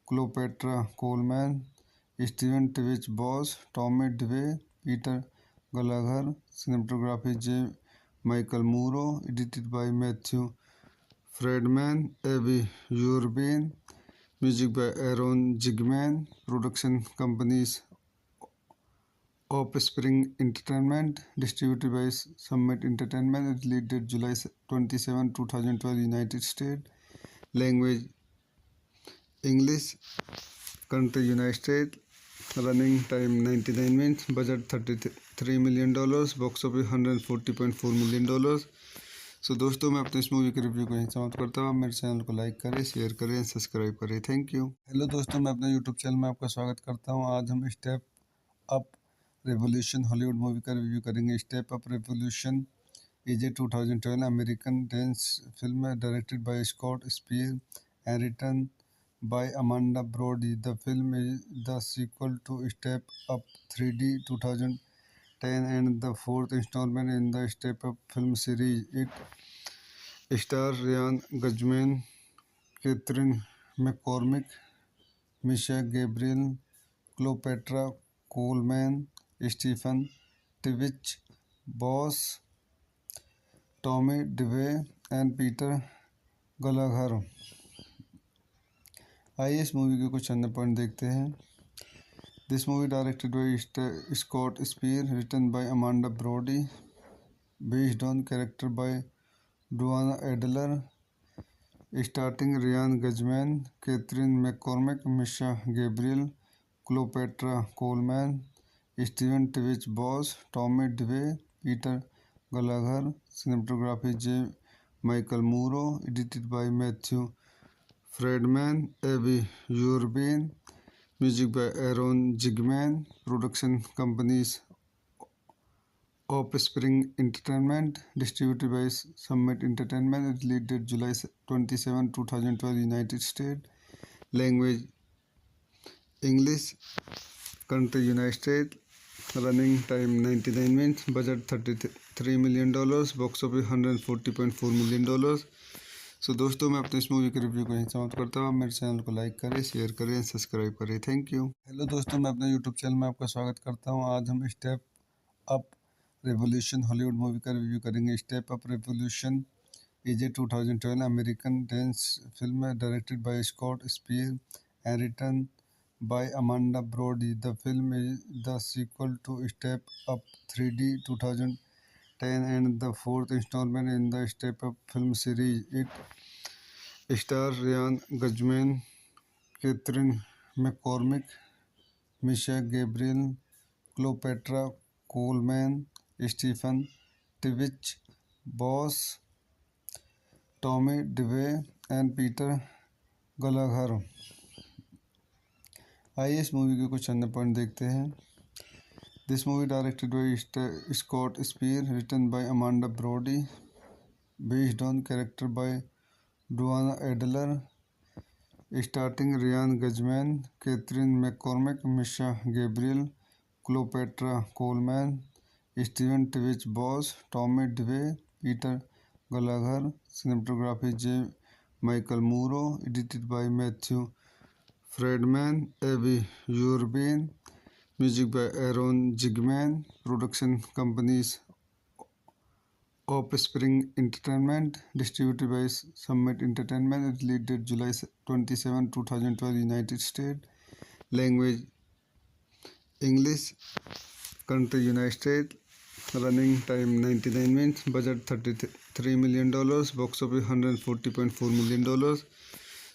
S1: Cleopatra Coleman, Steven Twitch Boss, Tommy Dewey, Peter Gallagher. Cinematography J Michael Muro, edited by Matthew Friedman, AB यूरबेन, music by Aaron Zigman, production companies Offspring Entertainment, distributed by Summit Entertainment, release date July 27, 2012, United State, language English, country United State, running time 99 minutes, budget $33 million, box office $140.4 million। सो दोस्तों मैं अपने इस movie के review को यहीं समाप्त करता हूँ। मेरे चैनल को लाइक करें, शेयर करें, सब्सक्राइब करें। Thank you. हेलो दोस्तों, मैं अपने यूट्यूब चैनल में आपका स्वागत करता हूँ। आज हम step up revolution Hollywood movie का रिव्यू करेंगे। Step up revolution is a 2012 American dance film directed by Scott Speer and written by Amanda Brody. The film is the sequel to step up 3D 2010 and the fourth installment in the Step Up film series. It stars Ryan Guzman, Catherine McCormick, Misha Gabriel, Cleopatra Coleman, Stephen Tivich, Boss, Tommy DeVay, and Peter Gallagher। आइए इस movie के कुछ अन्य point देखते हैं। This movie directed by Scott Speer, written by Amanda Brody, based on character by Duane Adler, starting Ryan Guzman, Kathryn McCormick, Misha Gabriel, Cleopatra Coleman, Steven Twitch Boss, Tommy Dewey, Peter Gallagher. Cinematography J Michael Muro, edited by Matthew Friedman, AB यूरबेन, music by Aaron Zigman, production companies Offspring Entertainment, distributed by Summit Entertainment, release date July 27, 2012, United State, language English, country United State, running time 99 minutes, budget $33 million, box office $140.4 million। सो दोस्तों मैं अपने इस movie के review को यहीं समाप्त करता हूँ। मेरे चैनल को लाइक करें, शेयर करें, सब्सक्राइब करें। Thank you. हेलो दोस्तों, मैं अपने यूट्यूब चैनल में आपका स्वागत करता हूँ। आज हम step up revolution Hollywood movie का रिव्यू करेंगे। Step up revolution is a 2012 American dance film directed by Scott Speer and written by Amanda Brody. The film is the sequel to step up 3D 2010 and the fourth installment in the Step Up film series. It stars Ryan Guzman, Catherine McCormick, Misha Gabriel, Cleopatra Coleman, Stephen Tivich, Boss, Tommy DeVay, and Peter Gallagher। आइए इस movie के कुछ अन्य point देखते हैं। This movie directed by Scott Speer, written by Amanda Brody, based on character by Duane Adler, starting Ryan Guzman, Kathryn McCormick, Misha Gabriel, Cleopatra Coleman, Steven Twitch Boss, Tommy Dewey, Peter Gallagher. Cinematography J Michael Muro, edited by Matthew Friedman, Avi Urbane, music by Aaron Zigman, production companies Offspring Entertainment, distributed by Summit Entertainment, released July 27, 2012, United States, language English, country United States, running time 99 minutes, budget $33 million, box office $140.4 million।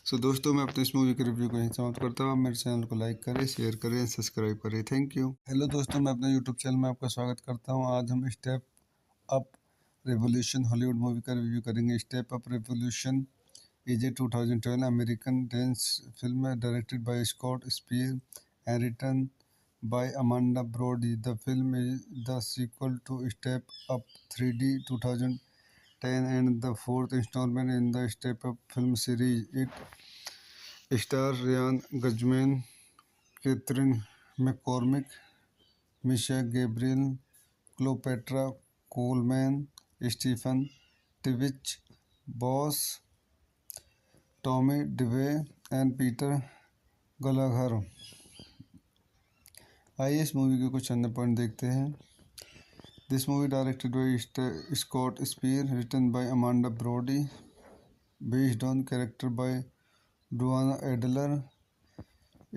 S1: सो दोस्तों, मैं अपने इस movie के review को यहीं समाप्त करता हूँ। आप मेरे चैनल को लाइक करें, शेयर करें, सब्सक्राइब करें। Thank you. हेलो दोस्तों, मैं अपने यूट्यूब चैनल में आपका स्वागत करता हूँ। आज हम step up revolution Hollywood movie का रिव्यू करेंगे। Step up revolution is a 2012 American dance film है, directed by Scott Speer and written by Amanda Brody. The film is the sequel to Step Up 3D 2010 and the fourth installment in the Step Up film series. It stars Ryan Guzman, Catherine McCormick, Misha Gabriel, Cleopatra Coleman, Stephen Tivich, Boss, Tommy DeVay, and Peter Gallagher। आइए इस movie के कुछ अन्य point देखते हैं। This movie directed by Scott Speer, written by Amanda Brody, based on character by Duane Adler,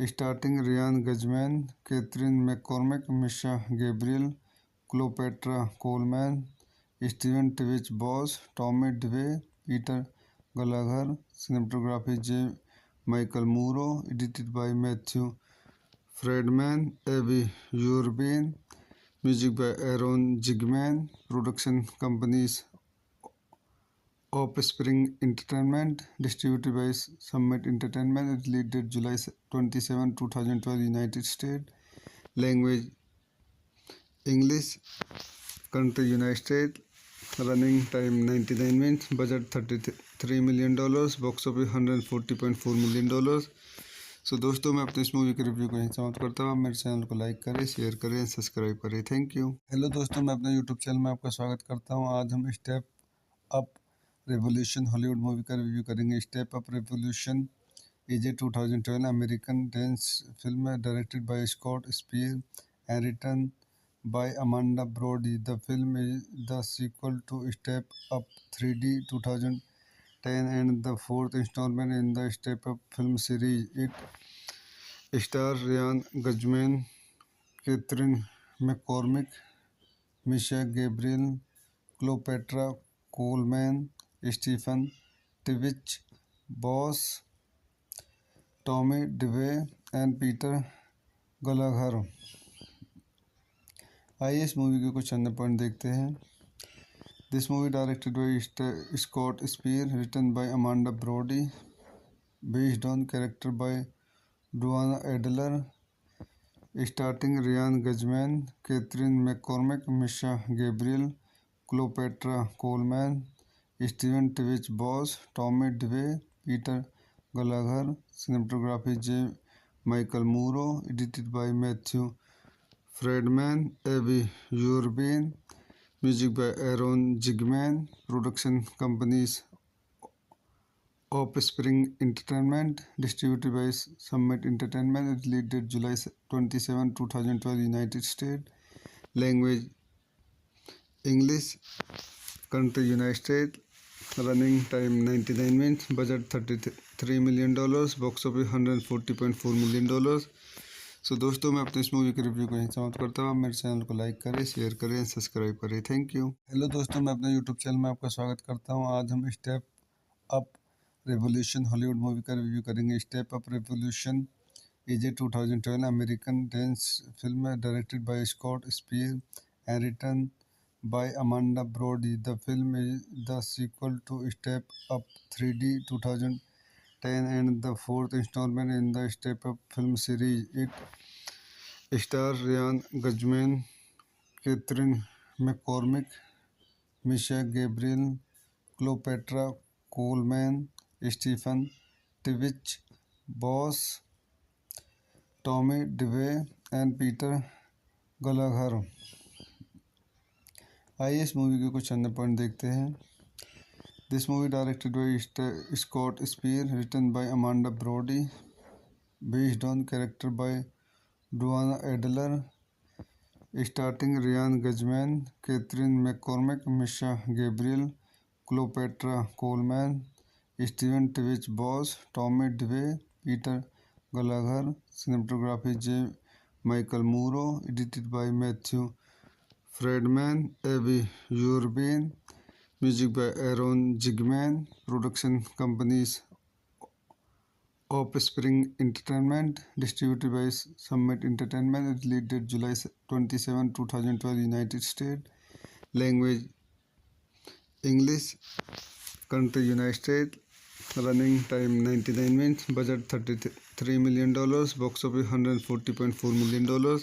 S1: starting Ryan Guzman, Kathryn McCormick, Misha Gabriel, Cleopatra Coleman, Steven Twitch Boss, Tommy Dewey, Peter Gallagher. Cinematography J Michael Muro, edited by Matthew Friedman, Avi Urbane, music by Aaron Zigman, production companies Offspring Entertainment, distributed by Summit Entertainment, released July 27, 2012, United States, language English, country United States, running time 99 minutes, budget $33 million, box office $140.4 million। सो दोस्तों, मैं अपने इस movie के review को यहीं समाप्त करता हूँ। आप मेरे चैनल को लाइक करें, शेयर करें, सब्सक्राइब करें। Thank you. हेलो दोस्तों, मैं अपने यूट्यूब चैनल में आपका स्वागत करता हूँ। आज हम step up revolution Hollywood movie का रिव्यू करेंगे। Step up revolution is a 2012 American dance film है, directed by Scott Speer and written by Amanda Brody. The film is the sequel to Step Up 3D 2010 and the fourth installment in the Step Up film series. It stars Ryan Guzman, Catherine McCormick, Misha Gabriel, Cleopatra Coleman, Stephen Tivich, Boss, Tommy DeVay, and Peter Gallagher। आइए इस movie के कुछ अन्य point देखते हैं। This movie directed by Scott Speer, written by Amanda Brody, based on character by Duane Adler, starting Ryan Guzman, Kathryn McCormick, Misha Gabriel, Cleopatra Coleman, Steven Twitch Boss, Tommy Dewey, Peter Gallagher. Cinematography J Michael Muro, edited by Matthew Friedman, Avi Urbane, music by Aaron Zigman, production companies Offspring Entertainment, distributed by Summit Entertainment, released July 27, 2012, United States, language English, country United States, running time 99 minutes, budget $33 million, box office $140.4 million। सो दोस्तों, मैं अपने इस movie के review को यहीं समाप्त करता हूँ। आप मेरे चैनल को लाइक करें, शेयर करें, सब्सक्राइब करें। Thank you. हेलो दोस्तों, मैं अपने यूट्यूब चैनल में आपका स्वागत करता हूँ। आज हम step up revolution Hollywood movie का रिव्यू करेंगे। Step up revolution is a 2012 American dance film है, directed by Scott Speer and written by Amanda Brody. The film is the sequel to Step Up 3D 2010 and the fourth installment in the Step Up film series. It stars Ryan Guzman, Catherine McCormick, Misha Gabriel, Cleopatra Coleman, Stephen Tivich, Boss, Tommy DeVay, and Peter Gallagher। आइए इस movie के कुछ अन्य point देखते हैं। This movie directed by Scott Spear, written by Amanda Brody, based on character by Duana Adler, starting Ryan Guzman, Catherine McCormack, Misha Gabriel, Cleopatra Coleman, Steven Tvich Boss, Tommy DeVay, Peter Gallagher, cinematography J. Michael Muro, edited by Matthew Friedman, Abby Urbane, music by Aaron Zigman, production companies Offspring Entertainment, distributed by Summit Entertainment, released date July 27, 2012, United States, language English, country United States, running time 99 minutes, budget $33 million, box office $140.4 million।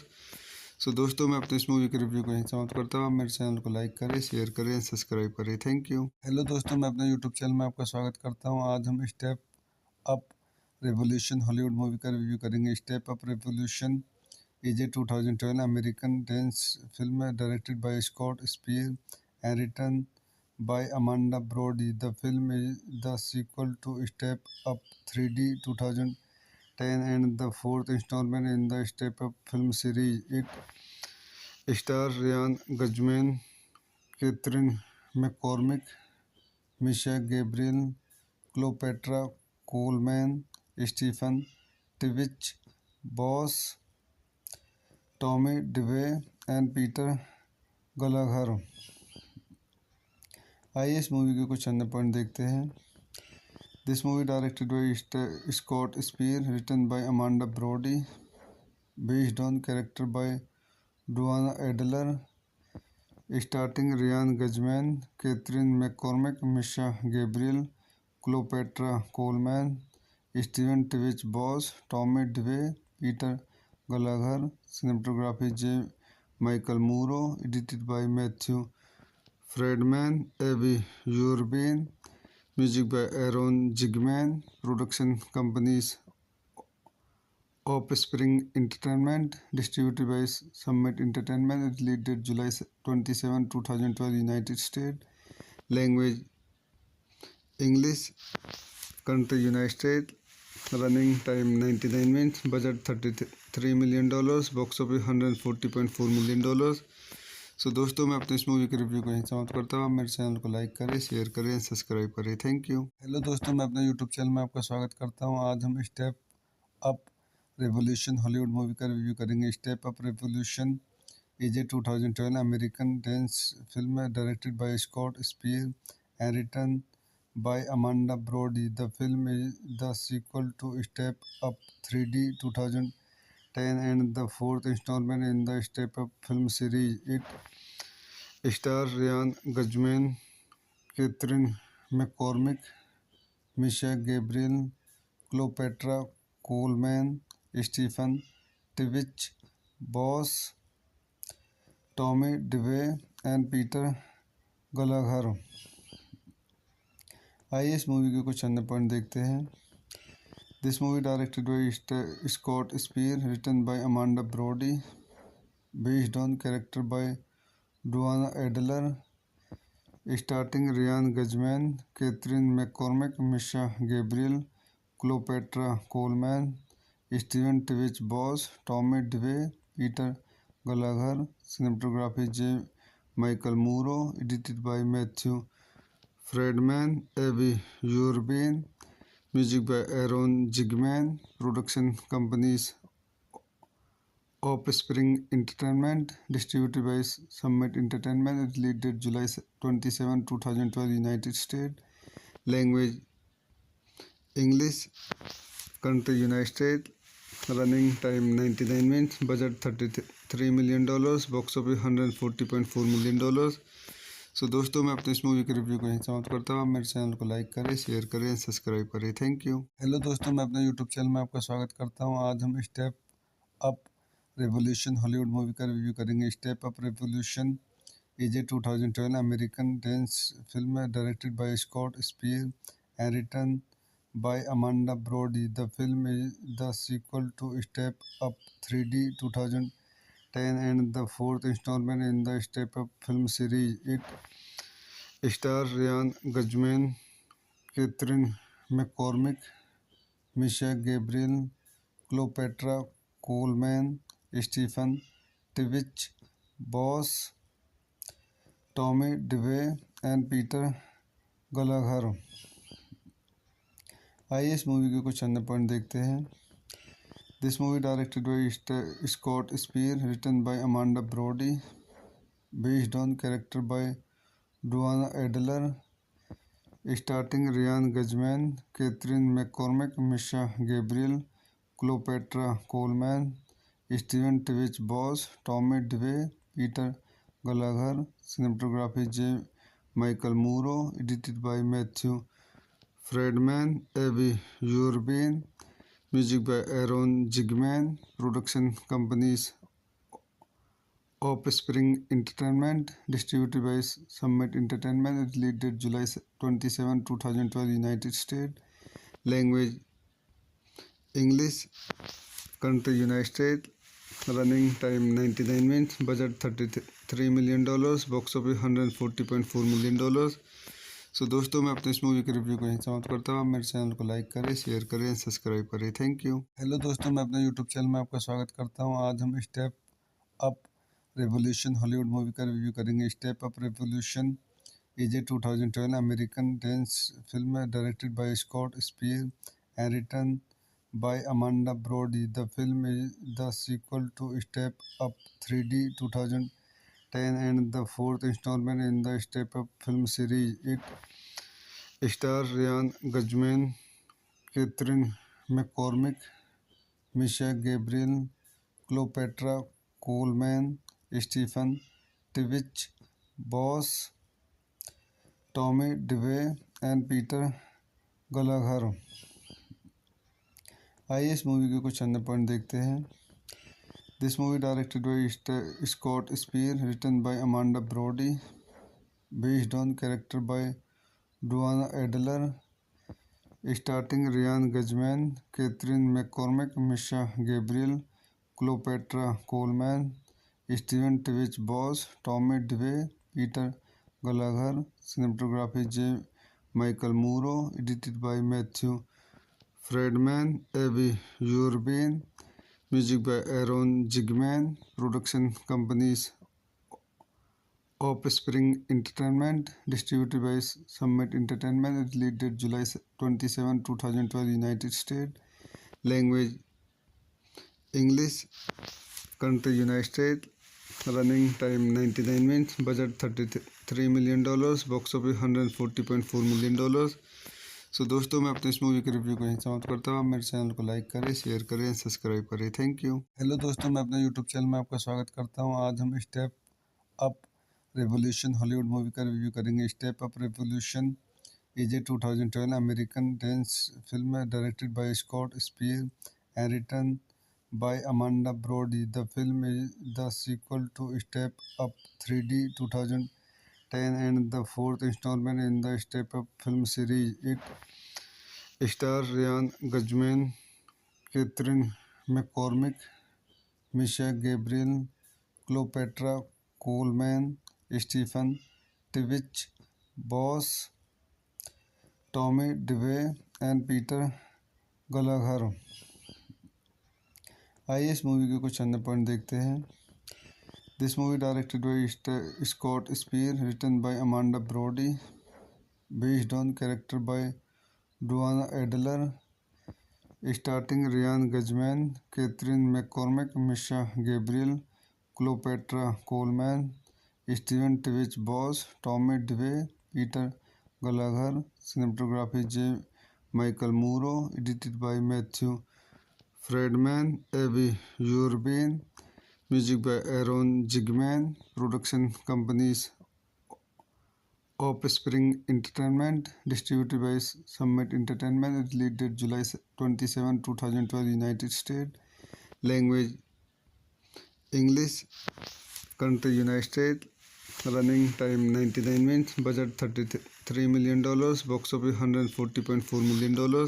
S1: सो दोस्तों, मैं अपने इस movie के review को यहीं समाप्त करता हूँ। मेरे चैनल को लाइक करें, शेयर करें, सब्सक्राइब करें। Thank you. हेलो दोस्तों, मैं अपने यूट्यूब चैनल में आपका स्वागत करता हूँ। आज हम step up revolution Hollywood movie का रिव्यू करेंगे। Step up revolution is a 2012 American dance film directed by Scott Speer and written by Amanda Brody. The film is the sequel to Step Up 3D 2010 and the fourth installment in the Step Up film series. It stars Ryan Guzman, Catherine McCormick, Misha Gabriel, Cleopatra Coleman, Stephen Tvich Boss, Tommy DeVay, and Peter Gallagher। आइए इस movie के कुछ अन्य point देखते हैं। This movie directed by Scott Speer, written by Amanda Brody, based on character by Duane Adler, starting Ryan Guzman, Kathryn McCormick, Misha Gabriel, Cleopatra Coleman, Steven Twitch Boss, Tommy Dewey, Peter Gallagher, cinematography J Michael Muro, edited by Matthew Friedman, Abby Urbane, music by Aaron Zigman, production companies Offspring Entertainment, distributed by Summit Entertainment, released date July 27, 2012, United States, language English, country United States, running time 99 minutes, budget $33 million, box office $140.4 million। सो दोस्तों, मैं अपने इस movie के review को यहीं समाप्त करता हूँ। मेरे चैनल को लाइक करें, शेयर करें, सब्सक्राइब करें। Thank you. हेलो दोस्तों, मैं अपने यूट्यूब चैनल में आपका स्वागत करता हूँ। आज हम step up revolution Hollywood movie का रिव्यू करेंगे। Step up revolution is a 2012 American dance film directed by Scott Speer and written by Amanda Brody. The film is the sequel to step up 3D 2010 and the fourth installment in the Step Up film series. It stars Ryan Guzman, Catherine McCormick, Misha Gabriel, Cleopatra Coleman, Stephen Tvich Boss, Tommy DeVay, and Peter Gallagher। आइए इस movie के कुछ अन्य point देखते हैं। This movie directed by Scott Spear, written by Amanda Brody, based on character by Duana Adler, starting Ryan Guzman, Catherine McCormack, Misha Gabriel, Cleopatra Coleman, Steven Tvich Boss, Tommy DeVay, Peter Gallagher, cinematography J. Michael Muro, edited by Matthew Friedman, Abby Urbane, music by Aaron Zigman, production companies Offspring Entertainment, distributed by Summit Entertainment, released date July 27, 2012, United States, language English, country United States, running time 99 minutes, budget $33 million, box office $140.4 million। सो दोस्तों, मैं अपने इस movie के review को यहीं समाप्त करता हूँ। मेरे चैनल को लाइक करें, शेयर करें, सब्सक्राइब करें। Thank you. हेलो दोस्तों, मैं अपने यूट्यूब चैनल में आपका स्वागत करता हूँ। आज हम step up revolution Hollywood movie का रिव्यू करेंगे। Step up revolution is a 2012 American dance film directed by Scott Speer and written by Amanda Brody. The film is the sequel to step up 3D 2010 and the fourth installment in the Step Up film series. It star Ryan Guzman, Kathryn McCormick, Misha Gabriel, Cleopatra Coleman, Stephen Twitch Boss, Tommy Dewey and Peter Gallagher. आइए इस movie के कुछ अन्य point देखते हैं। This movie directed by Scott Speer, written by Amanda Brody, based on character by Duane Adler, starting Ryan Guzman, Kathryn McCormick, Misha Gabriel, Cleopatra Coleman, Steven Twitch Boss, Tommy Dewey, Peter Gallagher. Cinematography J Michael Muro, edited by Matthew Friedman, Avi Youabian, music by Aaron Zigman, production companies Offspring Entertainment, distributed by Summit Entertainment, released date July 27, 2012, United States. Language English. Country United States. Running time 99 minutes. Budget $33 million. Box office $140.4 million. सो दोस्तों मैं अपने इस movie के review को यहीं समाप्त करता हूँ। मेरे चैनल को लाइक करें, शेयर करें, सब्सक्राइब करें। Thank you. हेलो दोस्तों, मैं अपने यूट्यूब चैनल में आपका स्वागत करता हूँ। आज हम step up revolution Hollywood movie का रिव्यू करेंगे। Step up revolution is a 2012 American dance film है, directed by Scott Speer and written by Amanda Brody. The film is the sequel to step up 3D 2010 and the fourth installment in the Step Up film series. It stars Ryan Guzman, Catherine McCormick, Misha Gabriel, Cleopatra Coleman, Stephen Tivich Boss, Tommy DeVay and Peter Gallagher. आइए इस movie के कुछ अन्य point देखते हैं। This movie directed by Scott Speer, written by Amanda Brody, based on character by Duane Adler, starting Ryan Guzman, Kathryn McCormick, Misha Gabriel, Cleopatra Coleman, Steven Twitch Boss, Tommy Dewey, Peter Gallagher. Cinematography J Michael Muro, edited by Matthew Friedman, Avi Youabian, music by Aaron Zigman, production companies Offspring Entertainment, distributed by Summit Entertainment, released date July 27, 2012, United States. Language English. Country United States. Running time 99 minutes. Budget $33 million. Box office $140.4 million. सो दोस्तों मैं अपने इस movie के review को यहीं समाप्त करता हूँ। मेरे चैनल को लाइक करें, शेयर करें, सब्सक्राइब करें। Thank you. हेलो दोस्तों, मैं अपने यूट्यूब चैनल में आपका स्वागत करता हूँ। आज हम step up revolution Hollywood movie का रिव्यू करेंगे। Step up revolution is a 2012 American dance film है, directed by Scott Speer and written by Amanda Brody. The film is the sequel to step up 3D 2010 and the fourth installment in the Step Up film series. It stars Ryan Guzman, Catherine McCormick, Misha Gabriel, Cleopatra Coleman, Stephen Tivich Boss, Tommy DeVay and Peter Gallagher. आइए इस movie के कुछ अन्य point देखते हैं। This movie directed by Scott Speer, written by Amanda Brody, based on character by Duane Adler, starting Ryan Guzman, Kathryn McCormick, Misha Gabriel, Cleopatra Coleman, Steven Twitch Boss, Tommy Dewey, Peter Gallagher. Cinematography J Michael Muro, edited by Matthew Friedman, Avi Youabian, music by Aaron Zigman, production companies Offspring Entertainment, distributed by Summit Entertainment, released date July 27, 2012, United States. Language English. Country United States. Running time 99 minutes. Budget $33 million. Box office $140.4 million.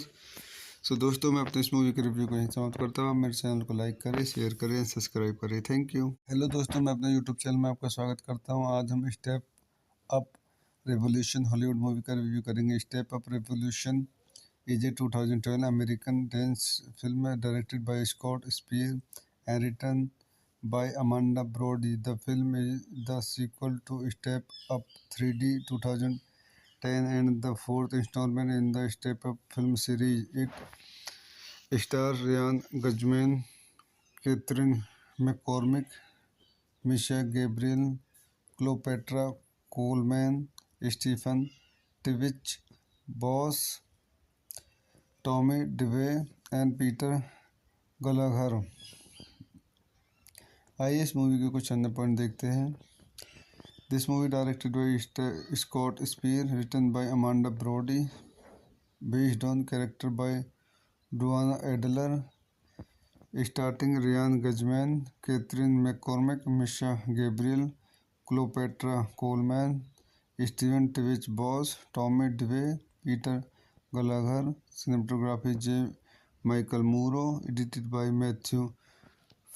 S1: सो दोस्तों मैं अपने इस movie के review को यहीं समाप्त करता हूँ। मेरे चैनल को लाइक करें, शेयर करें, सब्सक्राइब करें। Thank you. हेलो दोस्तों, मैं अपने यूट्यूब चैनल में आपका स्वागत करता हूँ। आज हम step up revolution Hollywood movie का रिव्यू करेंगे। Step up revolution is a 2012 American dance film directed by Scott Speer and written by Amanda Brody. The film is the sequel to Step Up 3D 2010 and the fourth installment in the Step Up film series. It stars Ryan Guzman, Catherine McCormick, Misha Gabriel, Cleopatra Coleman, Stephen Tivich, Boss, Tommy DeVay, and Peter Gallagher. आइए इस movie के कुछ अन्य point देखते हैं। This movie directed by Scott Speer, written by Amanda Brody, based on character by Duane Adler, starting Ryan Guzman, Kathryn McCormick, Misha Gabriel, Cleopatra Coleman, Steven Twitch Boss, Tommy Dewey, Peter Gallagher. Cinematography J Michael Muro, edited by Matthew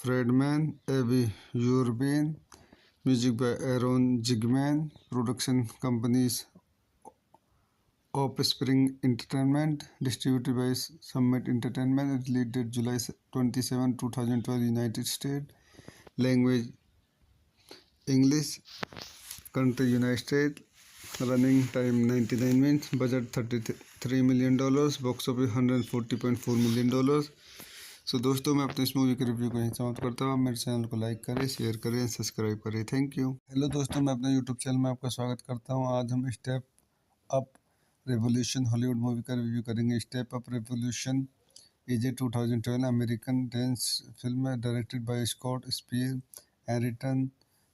S1: Friedman, AB यूरबेन, music by Aaron Zigman, production companies Offspring Entertainment, distributed by Summit Entertainment, released date July 27, 2012, United States. Language English. Country United States. Running time 99 minutes. Budget $33 million. Box office $140.4 million. सो दोस्तों मैं अपने इस movie के review को यहीं समाप्त करता हूँ। मेरे चैनल को लाइक करें, शेयर करें, सब्सक्राइब करें। Thank you. हेलो दोस्तों, मैं अपने यूट्यूब चैनल में आपका स्वागत करता हूँ। आज हम step up revolution Hollywood movie का रिव्यू करेंगे। Step up revolution is a 2012 American dance film directed by Scott Speer and written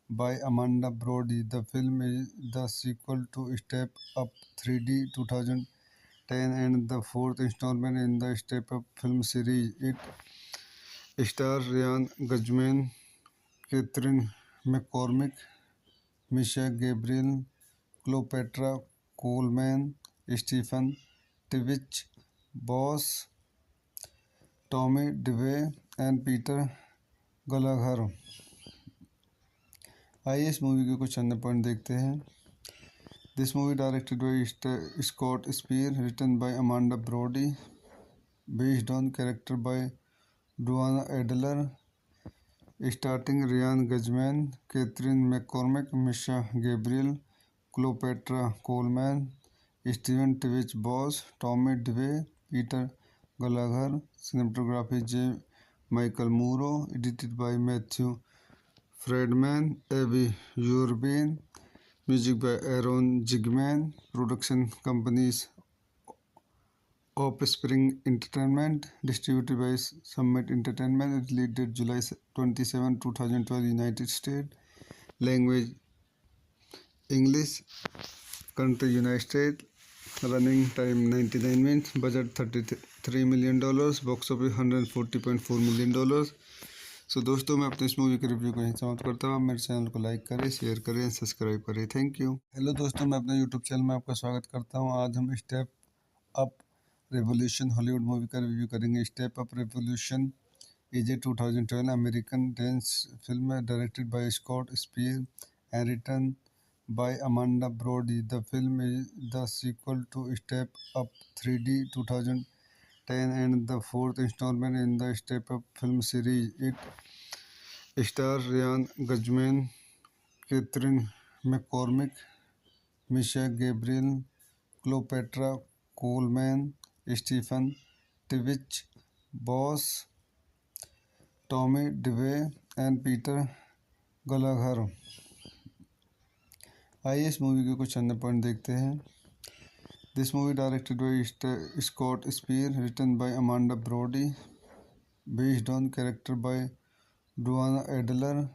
S1: by Amanda Brody. The film is the sequel to step up 3D 2010 and the fourth installment in the Step Up film series. It stars Ryan Guzman, Catherine McCormick, Misha Gabriel, Cleopatra Coleman, Stephen Tivich, Boss, Tommy DeVay, and Peter Gallagher. आइए इस movie के कुछ अन्य point देखते हैं। This movie directed by Scott Spear, written by Amanda Brody, based on character by Duana Adler, starting Ryan Guzman, Catherine McCormick, Misha Gabriel, Cleopatra Coleman, Stephen Tivich Boss, Tommy DeVay, Peter Gallagher. Cinematography J. Michael Muro, edited by Matthew Friedman, Abby Urban. Music by Aaron Zigman. Production companies Offspring Entertainment, distributed by Summit Entertainment, released date July 27, 2012, United States. Language English. Country United States. Running time 99 minutes. Budget $33 million. Box office $140.4 million. सो दोस्तों मैं अपने इस movie के review को यहीं समाप्त करता हूँ। मेरे चैनल को लाइक करें, शेयर करें, सब्सक्राइब करें। Thank you. हेलो दोस्तों, मैं अपने यूट्यूब चैनल में आपका स्वागत करता हूँ। आज हम step up revolution Hollywood movie का रिव्यू करेंगे। Step up revolution is a 2012 American dance film directed by Scott Speer and written by Amanda Brody. The film is the sequel to step up 3D 2010 and the fourth installment in the Step Up film series. It stars Ryan Guzman, Catherine McCormick, Misha Gabriel, Cleopatra Coleman, Stephen Tivich, Boss, Tommy DeVay, and Peter Gallagher. आइए इस movie के कुछ अन्य point देखते हैं। This movie directed by Scott Spear, written by Amanda Brody, based on character by Duana Adler,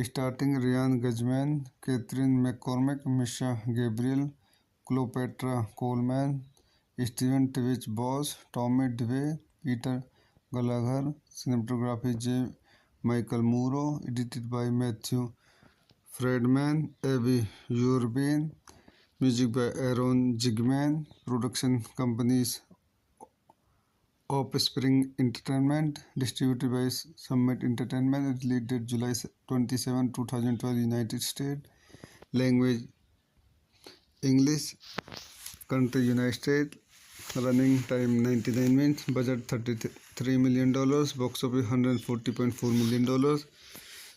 S1: starting Ryan Guzman, Catherine McCormick, Misha Gabriel, Cleopatra Coleman, Stephen Tivich Boss, Tommy DeVay, Peter Gallagher. Cinematography J. Michael Muro, edited by Matthew Friedman, Abby Urban. Music by Aaron Zigman. Production companies Offspring Entertainment, distributed by Summit Entertainment, released date July 27, 2012, United States. Language English. Country United States. Running time 99 minutes. Budget $33 million. Box office $140.4 million.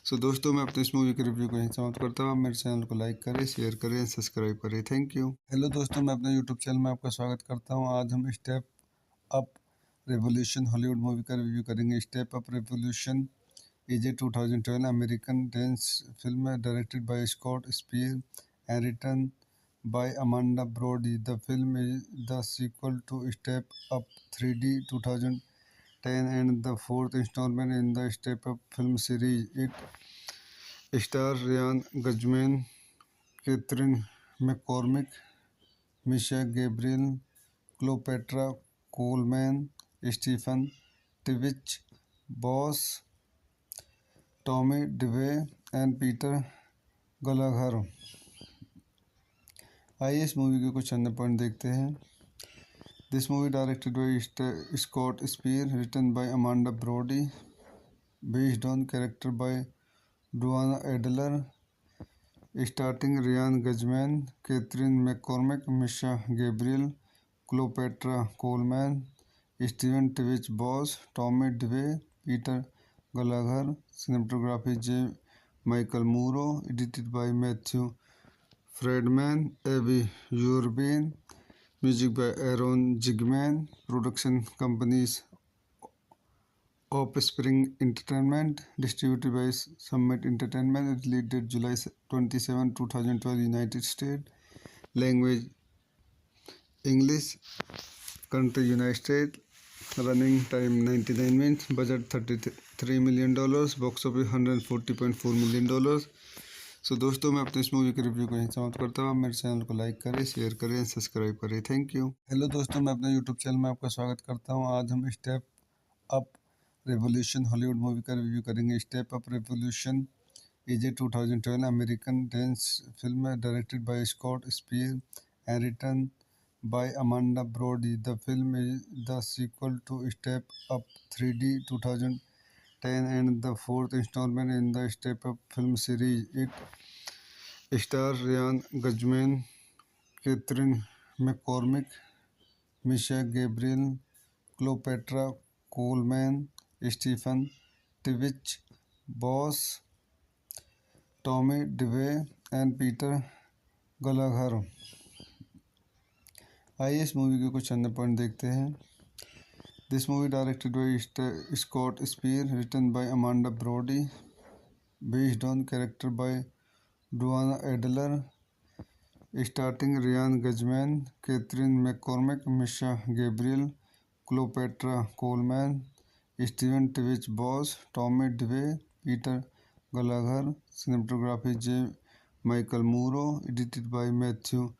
S1: सो दोस्तों, मैं अपने इस movie के review को यहीं समाप्त करता हूँ। आप मेरे चैनल को लाइक करें, शेयर करें, सब्सक्राइब करें। Thank you. हेलो दोस्तों, मैं अपने यूट्यूब चैनल में आपका स्वागत करता हूँ। आज हम step up revolution Hollywood movie का रिव्यू करेंगे। Step up revolution is a 2012 American dance film है, directed by Scott Speer and written by Amanda Brody. The film is the sequel to Step Up 3D 2010 and the fourth installment in the Step Up film series. It stars Ryan Guzman, Catherine McCormick, Misha Gabriel, Cleopatra Coleman, Stephen Tivich, Boss, Tommy DeVay, and Peter Gallagher. आइए इस movie के कुछ अन्य point देखते हैं। This movie directed by Scott Speer, written by Amanda Brody, based on character by Duane Adler, starting Ryan Guzman, Kathryn McCormick, Misha Gabriel, Cleopatra Coleman, Steven Twitch Boss, Tommy Dewey, Peter Gallagher. Cinematography J Michael Muro, edited by Matthew Friedman, AB यूरबेन, music by Aaron Zigman. Production companies Offspring Entertainment, distributed by Summit Entertainment. Release date July 27, 2012, United State. Language English. Country United State. Running time 99 minutes. Budget $33 million। Box office $140.4 million। सो दोस्तों, मैं अपने इस movie के review को यहीं समाप्त करता हूँ। आप मेरे चैनल को लाइक करें, शेयर करें, सब्सक्राइब करें। Thank you. हेलो दोस्तों, मैं अपने यूट्यूब चैनल में आपका स्वागत करता हूँ। आज हम step up revolution Hollywood movie का रिव्यू करेंगे। Step up revolution is a 2012 American dance film है, directed by Scott Speer and written by Amanda Brody. The film is the sequel to Step Up 3D 2010 and the fourth installment in the Step Up film series. It stars Ryan Guzman, Catherine McCormick, Misha Gabriel, Cleopatra Coleman, Stephen Tivich, Boss, Tommy DeVay, and Peter Gallagher. आइए इस movie के कुछ अन्य point देखते हैं। This movie directed by Scott Speer, written by Amanda Brody, based on character by Duane Adler, starting Ryan Guzman, Kathryn McCormick, Misha Gabriel, Cleopatra Coleman, Steven Twitch Boss, Tommy Dewey, Peter Gallagher. Cinematography J Michael Muro, edited by Matthew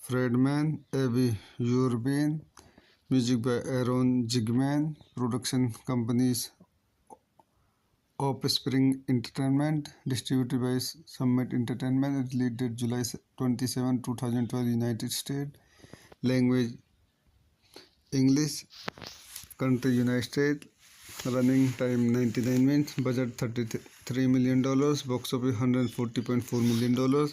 S1: Friedman, AB यूरबेन, music by Aaron Zigman. Production companies Offspring Entertainment, distributed by Summit Entertainment. Release date July 27, 2012, United State. Language English. Country United State. Running time 99 minutes. Budget $33 million। Box office $140.4 million।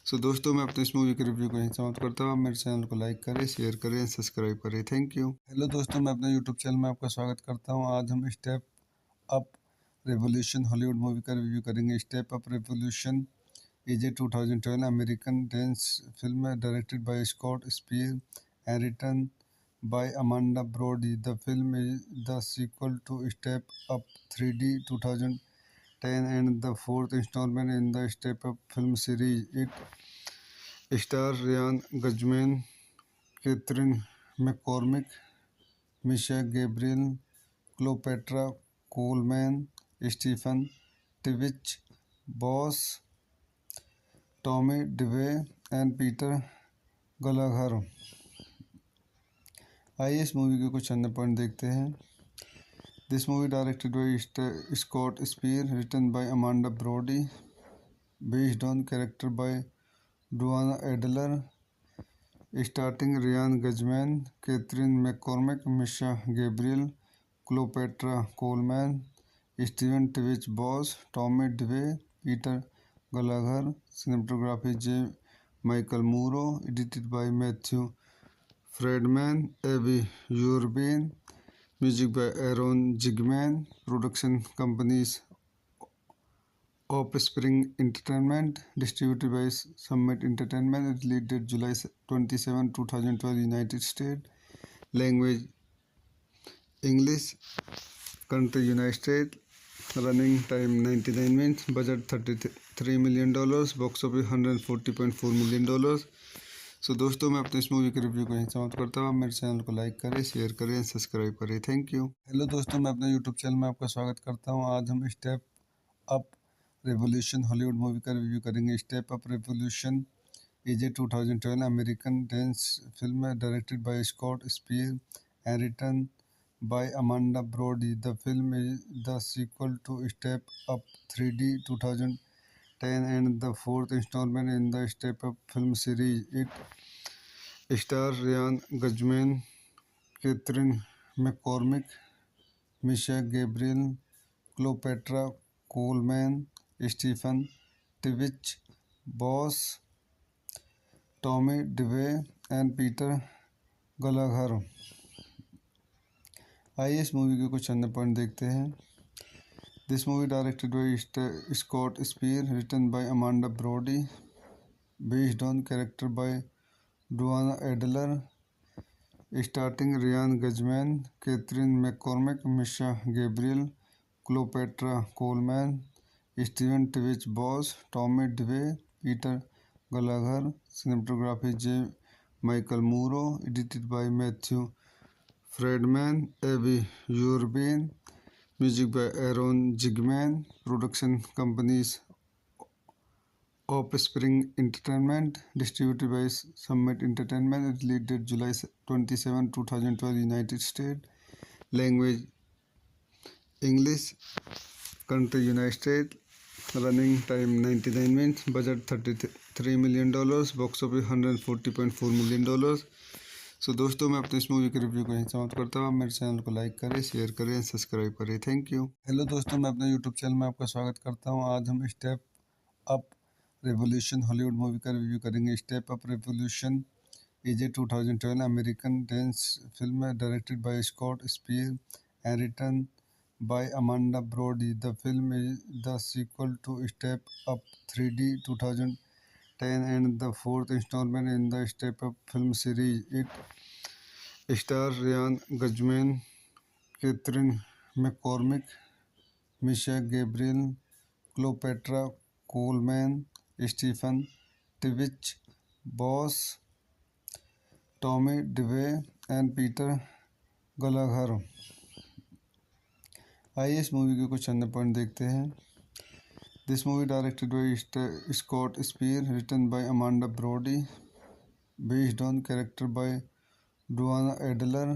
S1: सो दोस्तों, मैं अपने इस movie के review को यहीं समाप्त करता हूँ। आप मेरे चैनल को लाइक करें, शेयर करें, सब्सक्राइब करें। Thank you. हेलो दोस्तों, मैं अपने यूट्यूब चैनल में आपका स्वागत करता हूँ। आज हम step up revolution Hollywood movie का रिव्यू करेंगे। Step up revolution is a 2012 American dance film है, directed by Scott Speer and written by Amanda Brody. The film is the sequel to Step Up 3D 2010 and the fourth installment in the Step Up film series. It stars Ryan Guzman, Catherine McCormick, Misha Gabriel, Cleopatra Coleman, Stephen Tivich, Boss, Tommy DeVay, and Peter Gallagher. आइए इस movie के कुछ अन्य point देखते हैं। This movie directed by Scott Speer, written by Amanda Brody, based on character by Duane Adler, starting Ryan Guzman, Kathryn McCormick, Misha Gabriel, Cleopatra Coleman, Steven Twitch Boss, Tommy Dewey, Peter Gallagher. Cinematography J Michael Muro, edited by Matthew Friedman, Avi Urbane, music by Aaron Zigman, production companies Offspring Entertainment, distributed by Summit Entertainment, released date July 27, 2012, United States, language English, country United States, running time 99 minutes, budget $33 million, box office $140.4 million। सो दोस्तों मैं अपने इस movie के review को यहीं समाप्त करता हूँ। मेरे चैनल को लाइक करें, शेयर करें, सब्सक्राइब करें। Thank you. हेलो दोस्तों, मैं अपने यूट्यूब चैनल में आपका स्वागत करता हूँ। आज हम step up revolution Hollywood movie का रिव्यू करेंगे। Step up revolution is a 2012 American dance film directed by Scott Speer and written by Amanda Brody. The film is the sequel to Step Up 3D 2010 and the fourth installment in the Step Up film series. It stars Ryan Guzman, Catherine McCormick, Misha Gabriel, Cleopatra Coleman, Stephen Tivich, Boss, Tommy DeVay and Peter Gallagher। आइए इस movie के कुछ अन्य point देखते हैं। This movie directed by Scott Speer, written by Amanda Brody, based on character by Duane Adler, starting Ryan Guzman, Kathryn McCormick, Misha Gabriel, Cleopatra Coleman, Steven Twitch Boss, Tommy Dewey, Peter Gallagher. Cinematography J Michael Muro, edited by Matthew Friedman, Avi Urbane, music by Aaron Zigman, production companies Offspring Entertainment, distributed by Summit Entertainment, released date July 27, 2012, United States, language English, country United States, running time 99 minutes, budget $33 million, box office $140.4 million। सो दोस्तों मैं अपने इस movie के review को यहीं समाप्त करता हूँ। मेरे चैनल को लाइक करें, शेयर करें, सब्सक्राइब करें। Thank you. हेलो दोस्तों, मैं अपने यूट्यूब चैनल में आपका स्वागत करता हूँ। आज हम step up revolution Hollywood movie का रिव्यू करेंगे। Step up revolution is a 2012 American dance film directed by Scott Speer and written by Amanda Brody. The film is the sequel to step up 3D 2010 and the fourth installment in the Step Up film series. It stars Ryan Guzman, Catherine McCormick, Misha Gabriel, Cleopatra Coleman, Stephen Tivich, Boss, Tommy DeVay and Peter Gallagher। आइए इस movie के कुछ अन्य point देखते हैं। This movie directed by Scott Speer, written by Amanda Brody, based on character by Duana Adler,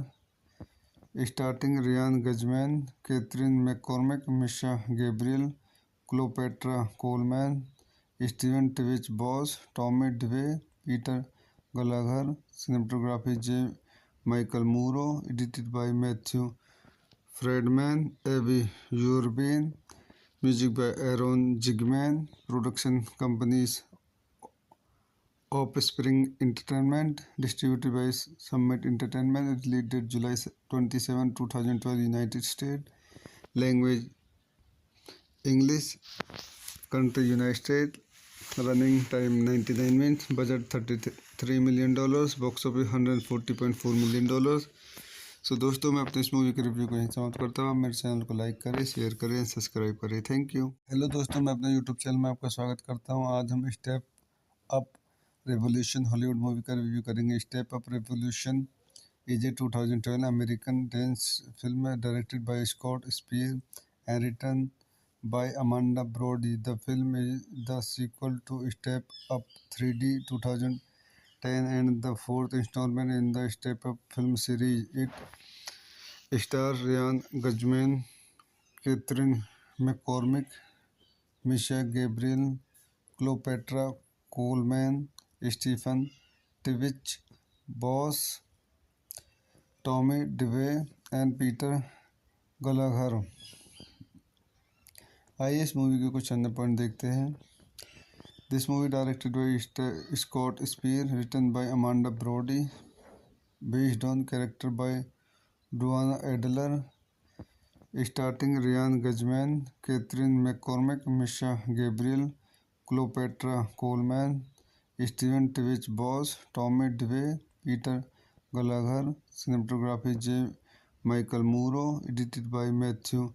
S1: starting Ryan Guzman, Catherine McCormick, Misha Gabriel, Cleopatra Coleman, Stephen Tivich Boss, Tommy DeVay, Peter Gallagher. Cinematography J. Michael Muro, edited by Matthew Friedman, Avi Urbane, music by Aaron Zigman, production companies Offspring Entertainment, distributed by Summit Entertainment, released date July 27, 2012, United States, language English, country United States, running time 99 minutes, budget $33 million, box office $140.4 million। सो दोस्तों मैं अपने इस movie के review को यहीं समाप्त करता हूँ। मेरे चैनल को लाइक करें, शेयर करें, सब्सक्राइब करें। Thank you. हेलो दोस्तों, मैं अपने यूट्यूब चैनल में आपका स्वागत करता हूँ। आज हम step up revolution Hollywood movie का रिव्यू करेंगे। Step up revolution is a 2012 American dance film directed by Scott Speer and written by Amanda Brody. The film is the sequel to step up 3D 2010 and the fourth installment in the Step Up film series. It stars Ryan Guzman, Catherine McCormick, Misha Gabriel, Cleopatra Coleman, Stephen Tivich, Boss, Tommy DeVay and Peter Gallagher। आइए इस movie के कुछ अन्य point देखते हैं। This movie directed by Scott Spear, written by Amanda Brody, based on character by Duana Adler, starting Ryan Guzman, Catherine McCormack, Misha Gabriel, Cleopatra Coleman, Steven Tvich Boss, Tommy DeVay, Peter Gallagher, cinematography J. Michael Muro, edited by Matthew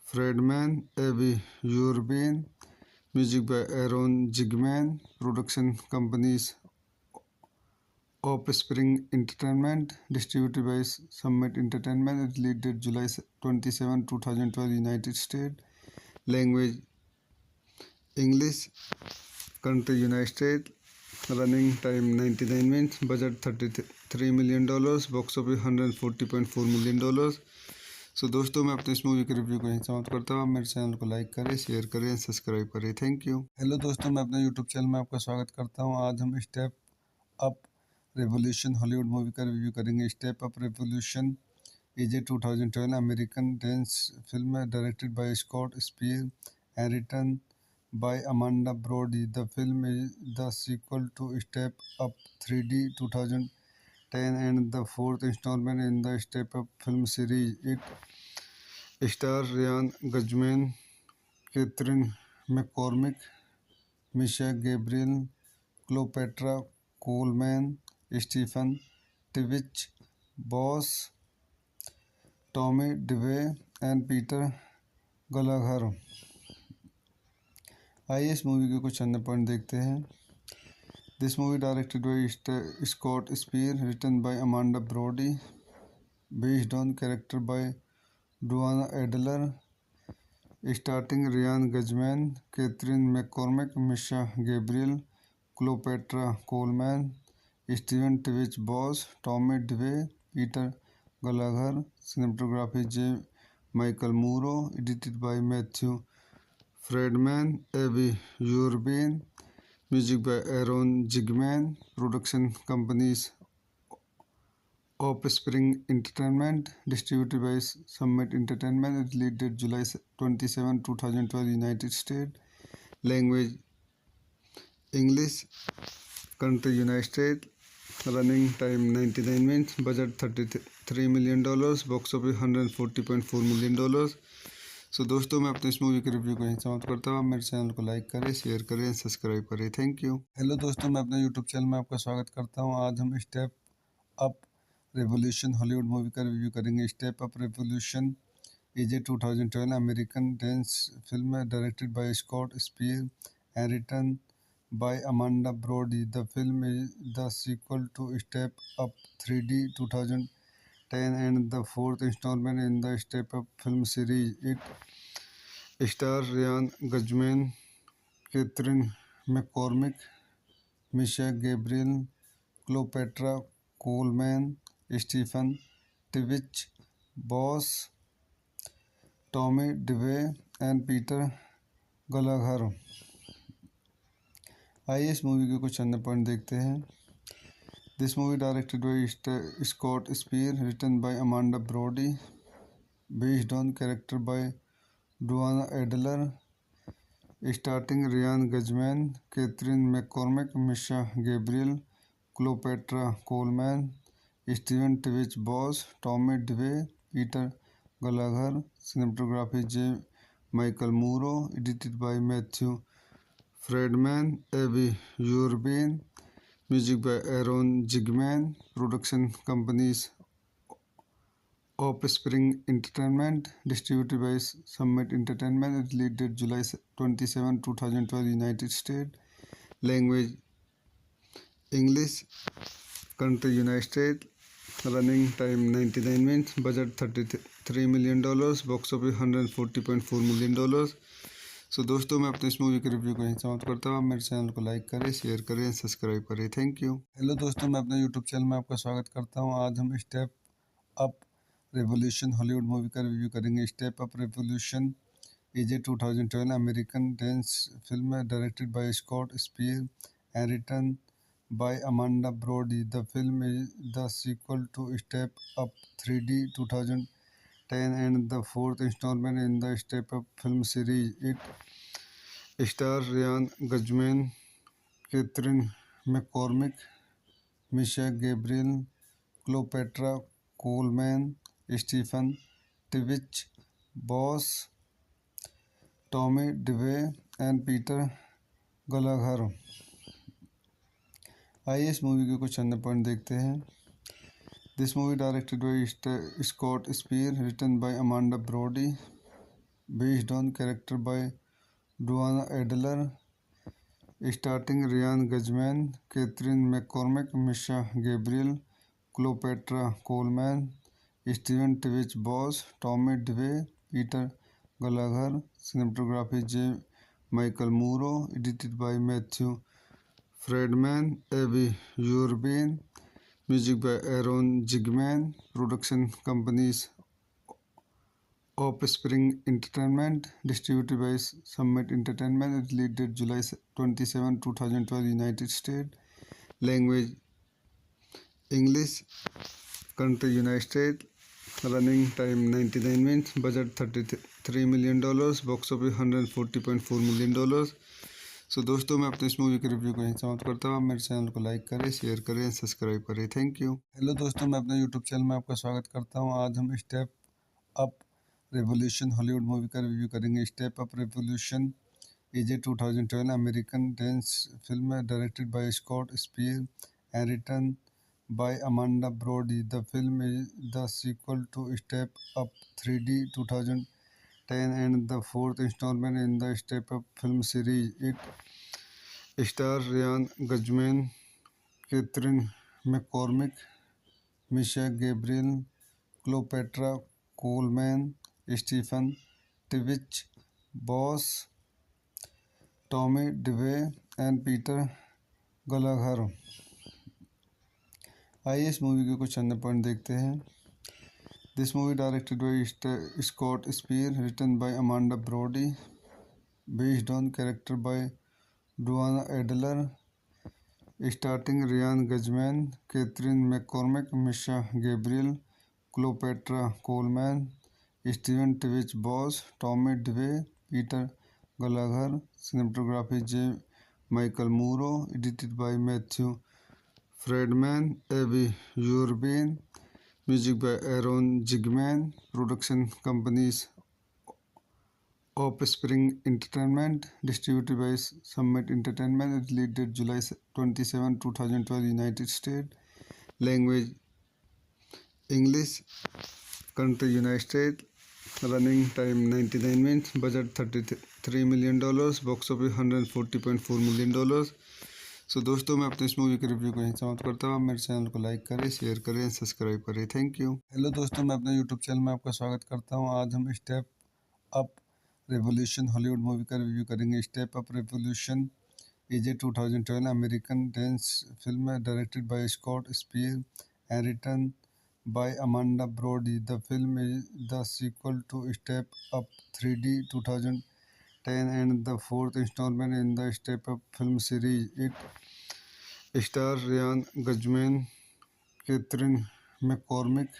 S1: Friedman, Abby Urbane, music by Aaron Zigman, production companies Offspring Entertainment, distributed by Summit Entertainment, released July 27, 2012, United States. Language English. Country United States. Running time 99 minutes. Budget $33 million. Box office $140.4 million. सो दोस्तों, मैं अपने इस movie के review को यहीं समाप्त करता हूँ। मेरे चैनल को लाइक करें, शेयर करें, सब्सक्राइब करें। Thank you. हेलो दोस्तों, मैं अपने यूट्यूब चैनल में आपका स्वागत करता हूँ। आज हम step up revolution Hollywood movie का रिव्यू करेंगे। Step up revolution is a 2012 American dance film है, directed by Scott Speer and written by Amanda Brody. The film is the sequel to Step Up 3D 2010 and the fourth installment in the Step Up film series. It stars Ryan Guzman, Catherine McCormick, Misha Gabriel, Cleopatra Coleman, Stephen Tvich Boss, Tommy DeVay, and Peter Gallagher. आइए इस movie के कुछ अन्य point देखते हैं। This movie directed by Scott Speer, written by Amanda Brody, based on character by Duane Adler, starting Ryan Guzman, Kathryn McCormick, Misha Gabriel, Cleopatra Coleman, Steven Twitch Boss, Tommy Dewey, Peter Gallagher, cinematography J Michael Muro, edited by Matthew Friedman, Abby Urbane, music by Aaron Zigman, production companies Offspring Entertainment, distributed by Summit Entertainment, released July 27, 2012, United States. Language English. Country United States. Running time 99 minutes. Budget $33 million. Box office $140.4 million. सो दोस्तों, मैं अपने इस movie के review को यहीं समाप्त करता हूँ। मेरे चैनल को लाइक करें, शेयर करें, सब्सक्राइब करें। Thank you. हेलो दोस्तों, मैं अपने यूट्यूब चैनल में आपका स्वागत करता हूँ। आज हम step up revolution Hollywood movie का रिव्यू करेंगे। Step up revolution is a 2012 American dance film है, directed by Scott Speer and written by Amanda Brody. The film is the sequel to Step Up 3D 2010 and the fourth installment in the Step Up film series. It stars Ryan Guzman, Catherine McCormick, Misha Gabriel, Cleopatra Coleman, Stephen Tvich Boss, Tommy DeVay, and Peter Gallagher. आइए इस movie के कुछ अन्य point देखते हैं। This movie directed by Scott Speer, written by Amanda Brody, based on character by Duane Adler, starting Ryan Guzman, Kathryn McCormick, Misha Gabriel, Cleopatra Coleman, Steven Twitch Boss, Tommy Dewey, Peter Gallagher, cinematography J Michael Muro, edited by Matthew Friedman, Abby Urbane, music by Aaron Zigman, production companies Offspring Entertainment, distributed by Summit Entertainment, released July 27, 2012, United States. Language English. Country United States. Running time 99 minutes. Budget $33 million. Box office $140.4 million. सो दोस्तों, मैं अपने इस movie के review को यहीं समाप्त करता हूँ। मेरे चैनल को लाइक करें, शेयर करें, सब्सक्राइब करें। Thank you. हेलो दोस्तों, मैं अपने यूट्यूब चैनल में आपका स्वागत करता हूँ। आज हम step up revolution Hollywood movie का रिव्यू करेंगे। Step up revolution is a 2012 American dance film है, directed by Scott Speer and written by Amanda Brody. The film is the sequel to Step Up 3D 2010 and the fourth installment in the Step Up film series. It star Ryan Guzman, Kathryn McCormick, Misha Gabriel, Cleopatra Coleman, Stephen Twitch Boss, Tommy Dewey and Peter Gallagher. आइए इस movie के कुछ अन्य point देखते हैं। This movie directed by Scott Speer, written by Amanda Brody, based on character by Duane Adler, starting Ryan Guzman, Kathryn McCormick, Misha Gabriel, Cleopatra Coleman, Steven Twitch Boss, Tommy Dewey, Peter Gallagher. Cinematography J Michael Muro, edited by Matthew Friedman, AB यूरबेन, music by Aaron Zigman, production companies Offspring Entertainment, distributed by Summit Entertainment, release date July 27, 2012, United State, language English, country United State, running time 99 minutes, budget $33 million, box office $140.4 million. So दोस्तों, मैं अपने इस movie के review को यहीं समाप्त करता हूँ। मेरे चैनल को लाइक करें, शेयर करें, सब्सक्राइब करें। Thank you. हेलो दोस्तों, मैं अपने यूट्यूब चैनल में आपका स्वागत करता हूँ। आज हम step up revolution Hollywood movie का रिव्यू करेंगे। Step up revolution is a 2012 American dance film directed by Scott Speer and written by Amanda Brody. The film is the sequel to Step Up 3D 2010 and the fourth installment in the Step Up film series. It stars Ryan Guzman, Catherine McCormick, Misha Gabriel, Cleopatra Coleman, Stephen Tivich Boss, Tommy DeVay and Peter Gallagher। आइए इस movie के कुछ अन्य point देखते हैं। This movie directed by Scott Speer, written by Amanda Brody, based on character by Duane Adler, starting Ryan Guzman, Kathryn McCormick, Misha Gabriel, Cleopatra Coleman, Steven Twitch Boss, Tommy Dewey, Peter Gallagher. Cinematography J Michael Muro, edited by Matthew Friedman, AB यूरबेन, music by Aaron Zigman, production companies Offspring Entertainment, distributed by Summit Entertainment, release date July 27, 2012, United State, language English, country United State, running time 99 minutes, budget $33 million, box office $140.4 million. So दोस्तों, मैं अपने इस movie के review को यहीं समाप्त करता हूँ। मेरे चैनल को लाइक करें, शेयर करें, सब्सक्राइब करें। Thank you. हेलो दोस्तों, मैं अपने यूट्यूब चैनल में आपका स्वागत करता हूँ। आज हम step up revolution Hollywood movie का रिव्यू करेंगे। Step up revolution is a 2012 American dance film directed by Scott Speer and written by Amanda Brody. The film is the sequel to Step Up 3D 2010 and the fourth installment in the Step Up film series. It stars Ryan Guzman, Catherine McCormick,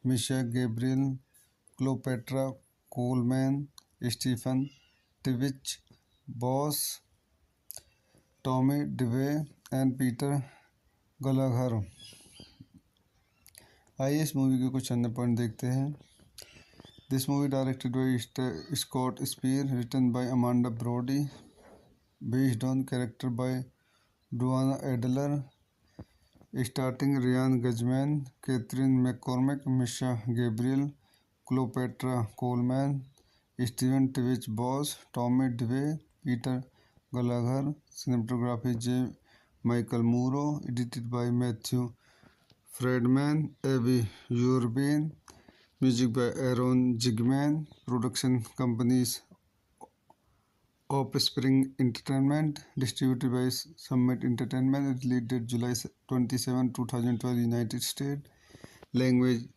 S1: Misha Gabriel, Cleopatra Coleman, Stephen Tivich Boss, Tommy DeVay and Peter Gallagher। आइए इस movie के कुछ अन्य point देखते हैं। This movie directed by Scott Speer, written by Amanda Brody, based on character by Duane Adler, starting Ryan Guzman, Kathryn McCormick, Misha Gabriel, Cleopatra Coleman, Steven Twitch Boss, Tommy Dewey, Peter Gallagher. Cinematography J Michael Muro, edited by Matthew Friedman, AB यूरबेन, music by Aaron Zigman, production companies Offspring Entertainment, distributed by Summit Entertainment, release date July 27, 2012, United State, language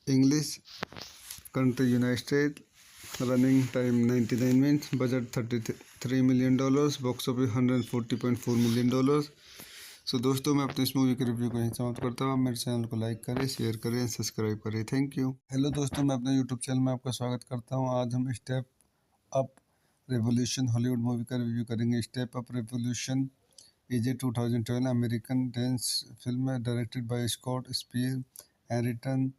S1: English, country United State, running time 99 minutes, budget $33 million, box office $140.4 million. So दोस्तों, मैं अपने इस movie के review को यहीं समाप्त करता हूँ। मेरे चैनल को लाइक करें, शेयर करें, सब्सक्राइब करें। Thank you. हेलो दोस्तों, मैं अपने यूट्यूब चैनल में आपका स्वागत करता हूँ। आज हम step up revolution Hollywood movie का रिव्यू करेंगे। Step up revolution is a 2012 American dance film directed by Scott Speer and written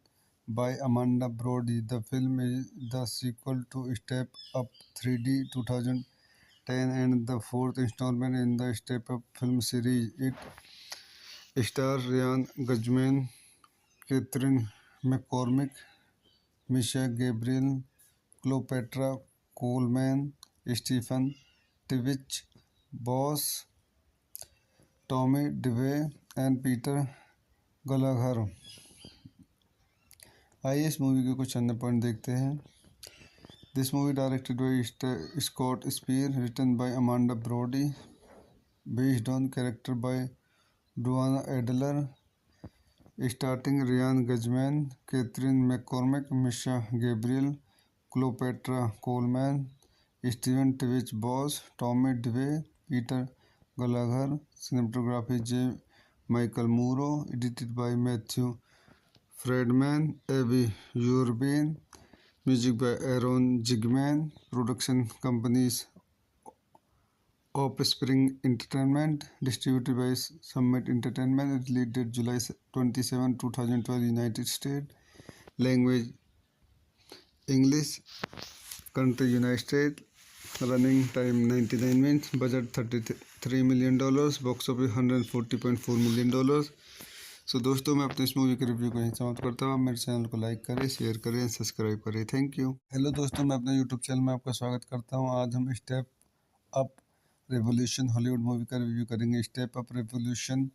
S1: by Amanda Brody. The film is the sequel to Step Up 3D 2010 and the fourth installment in the Step Up film series. It stars Ryan Guzman, Catherine McCormick, Misha Gabriel, Cleopatra Coleman, Stephen Tivich, Boss, Tommy DeVay, and Peter Gallagher. आइए इस movie के कुछ अन्य point देखते हैं। This movie directed by Scott Speer, written by Amanda Brody, based on character by Duane Adler, starting Ryan Guzman, Kathryn McCormick, Misha Gabriel, Cleopatra Coleman, Steven Twitch Boss, Tommy Dewey, Peter Gallagher. Cinematography J Michael Muro, edited by Matthew Friedman, AB यूरबेन, music by Aaron Zigman, production companies Offspring Entertainment, distributed by Summit Entertainment, release date July 27, 2012, United State, language English, country United State, running time 99 minutes, budget $33 million, box office $140.4 million. So दोस्तों, मैं अपने इस movie के review को यहीं समाप्त करता हूँ। आप मेरे चैनल को लाइक करें, शेयर करें, सब्सक्राइब करें। Thank you. हेलो दोस्तों, मैं अपने यूट्यूब चैनल में आपका स्वागत करता हूँ। आज हम step up revolution Hollywood movie का रिव्यू करेंगे। Step up revolution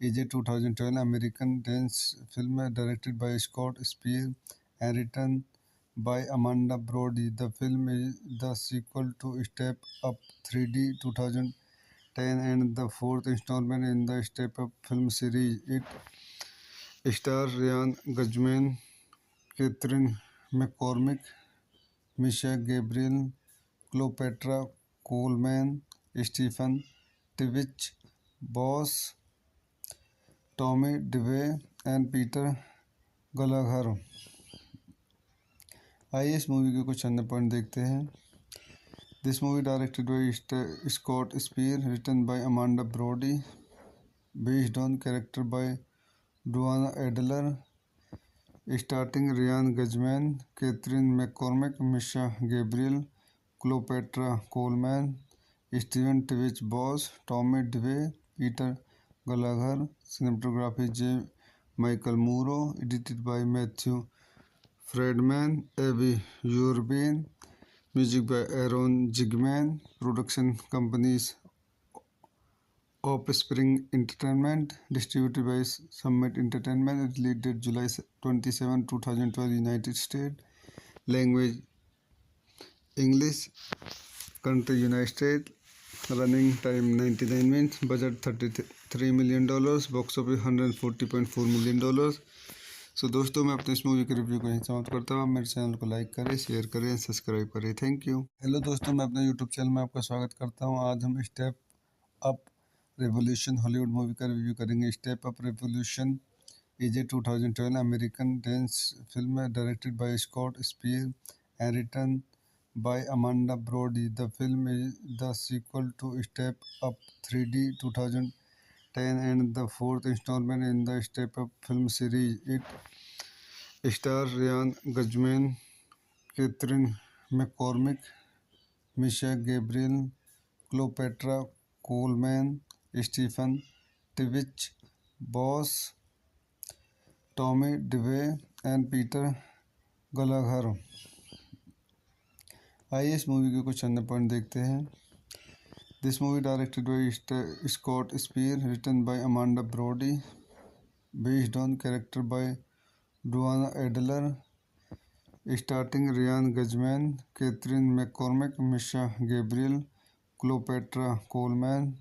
S1: is a 2012 American dance film directed by Scott Speer and written by Amanda Brody. The film is the sequel to Step Up 3D 2010 and the fourth installment in the Step Up film series. It stars Ryan Guzman, Catherine McCormick, Misha Gabriel, Cleopatra Coleman, Stephen Tivich, Boss, Tommy DeVay, and Peter Gallagher. आइए इस movie के कुछ अन्य point देखते हैं। This movie directed by Scott Speer, written by Amanda Brody, based on character by Duane Adler, starting Ryan Guzman, Kathryn McCormick, Misha Gabriel, Cleopatra Coleman, Steven Twitch Boss, Tommy Dewey, Peter Gallagher. Cinematography J Michael Muro, edited by Matthew Friedman, AB यूरबेन, music by Aaron Zigman, production companies Offspring Entertainment, distributed by Summit Entertainment, release date July 27, 2012, United State, language English, country United State, running time 99 minutes, budget $33 million, box office $140.4 million. So दोस्तों, मैं अपने इस movie के review को यहीं समाप्त करता हूँ। आप मेरे चैनल को लाइक करें, शेयर करें, सब्सक्राइब करें। Thank you. हेलो दोस्तों, मैं अपने यूट्यूब चैनल में आपका स्वागत करता हूँ। आज हम step up revolution Hollywood movie का रिव्यू करेंगे। Step up revolution is a 2012 American dance film directed by Scott Speer and written by Amanda Brody. The film is the sequel to Step Up 3D 2010 and the fourth installment in the Step Up film series. It stars Ryan Guzman, Catherine McCormick, Misha Gabriel, Cleopatra Coleman, Stephen Tivich, Boss, Tommy DeVay, and Peter Gallagher. आइए इस movie के कुछ अन्य point देखते हैं। This movie directed by Scott Speer, written by Amanda Brody, based on character by Duane Adler, starting Ryan Guzman, Kathryn McCormick, Misha Gabriel, Cleopatra Coleman,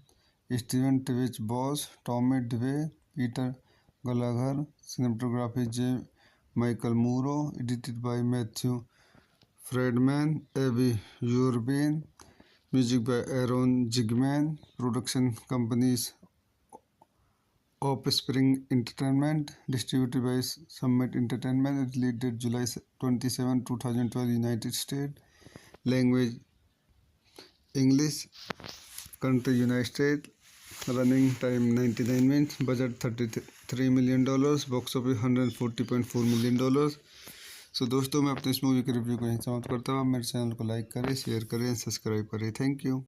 S1: Steven Twitch Boss, Tommy Dewey, Peter Gallagher. Cinematography J Michael Muro, edited by Matthew Friedman, AB यूरबेन, music by Aaron Zigman, production companies Offspring Entertainment, distributed by Summit Entertainment, release date July 27, 2012, United State, language English, country United State, running time 99 minutes, budget $33 million, box office $140.4 million. So दोस्तों, मैं अपने इस movie के review को यहीं समाप्त करता हूँ। आप मेरे चैनल को लाइक करें, शेयर करें, सब्सक्राइब करें। Thank you.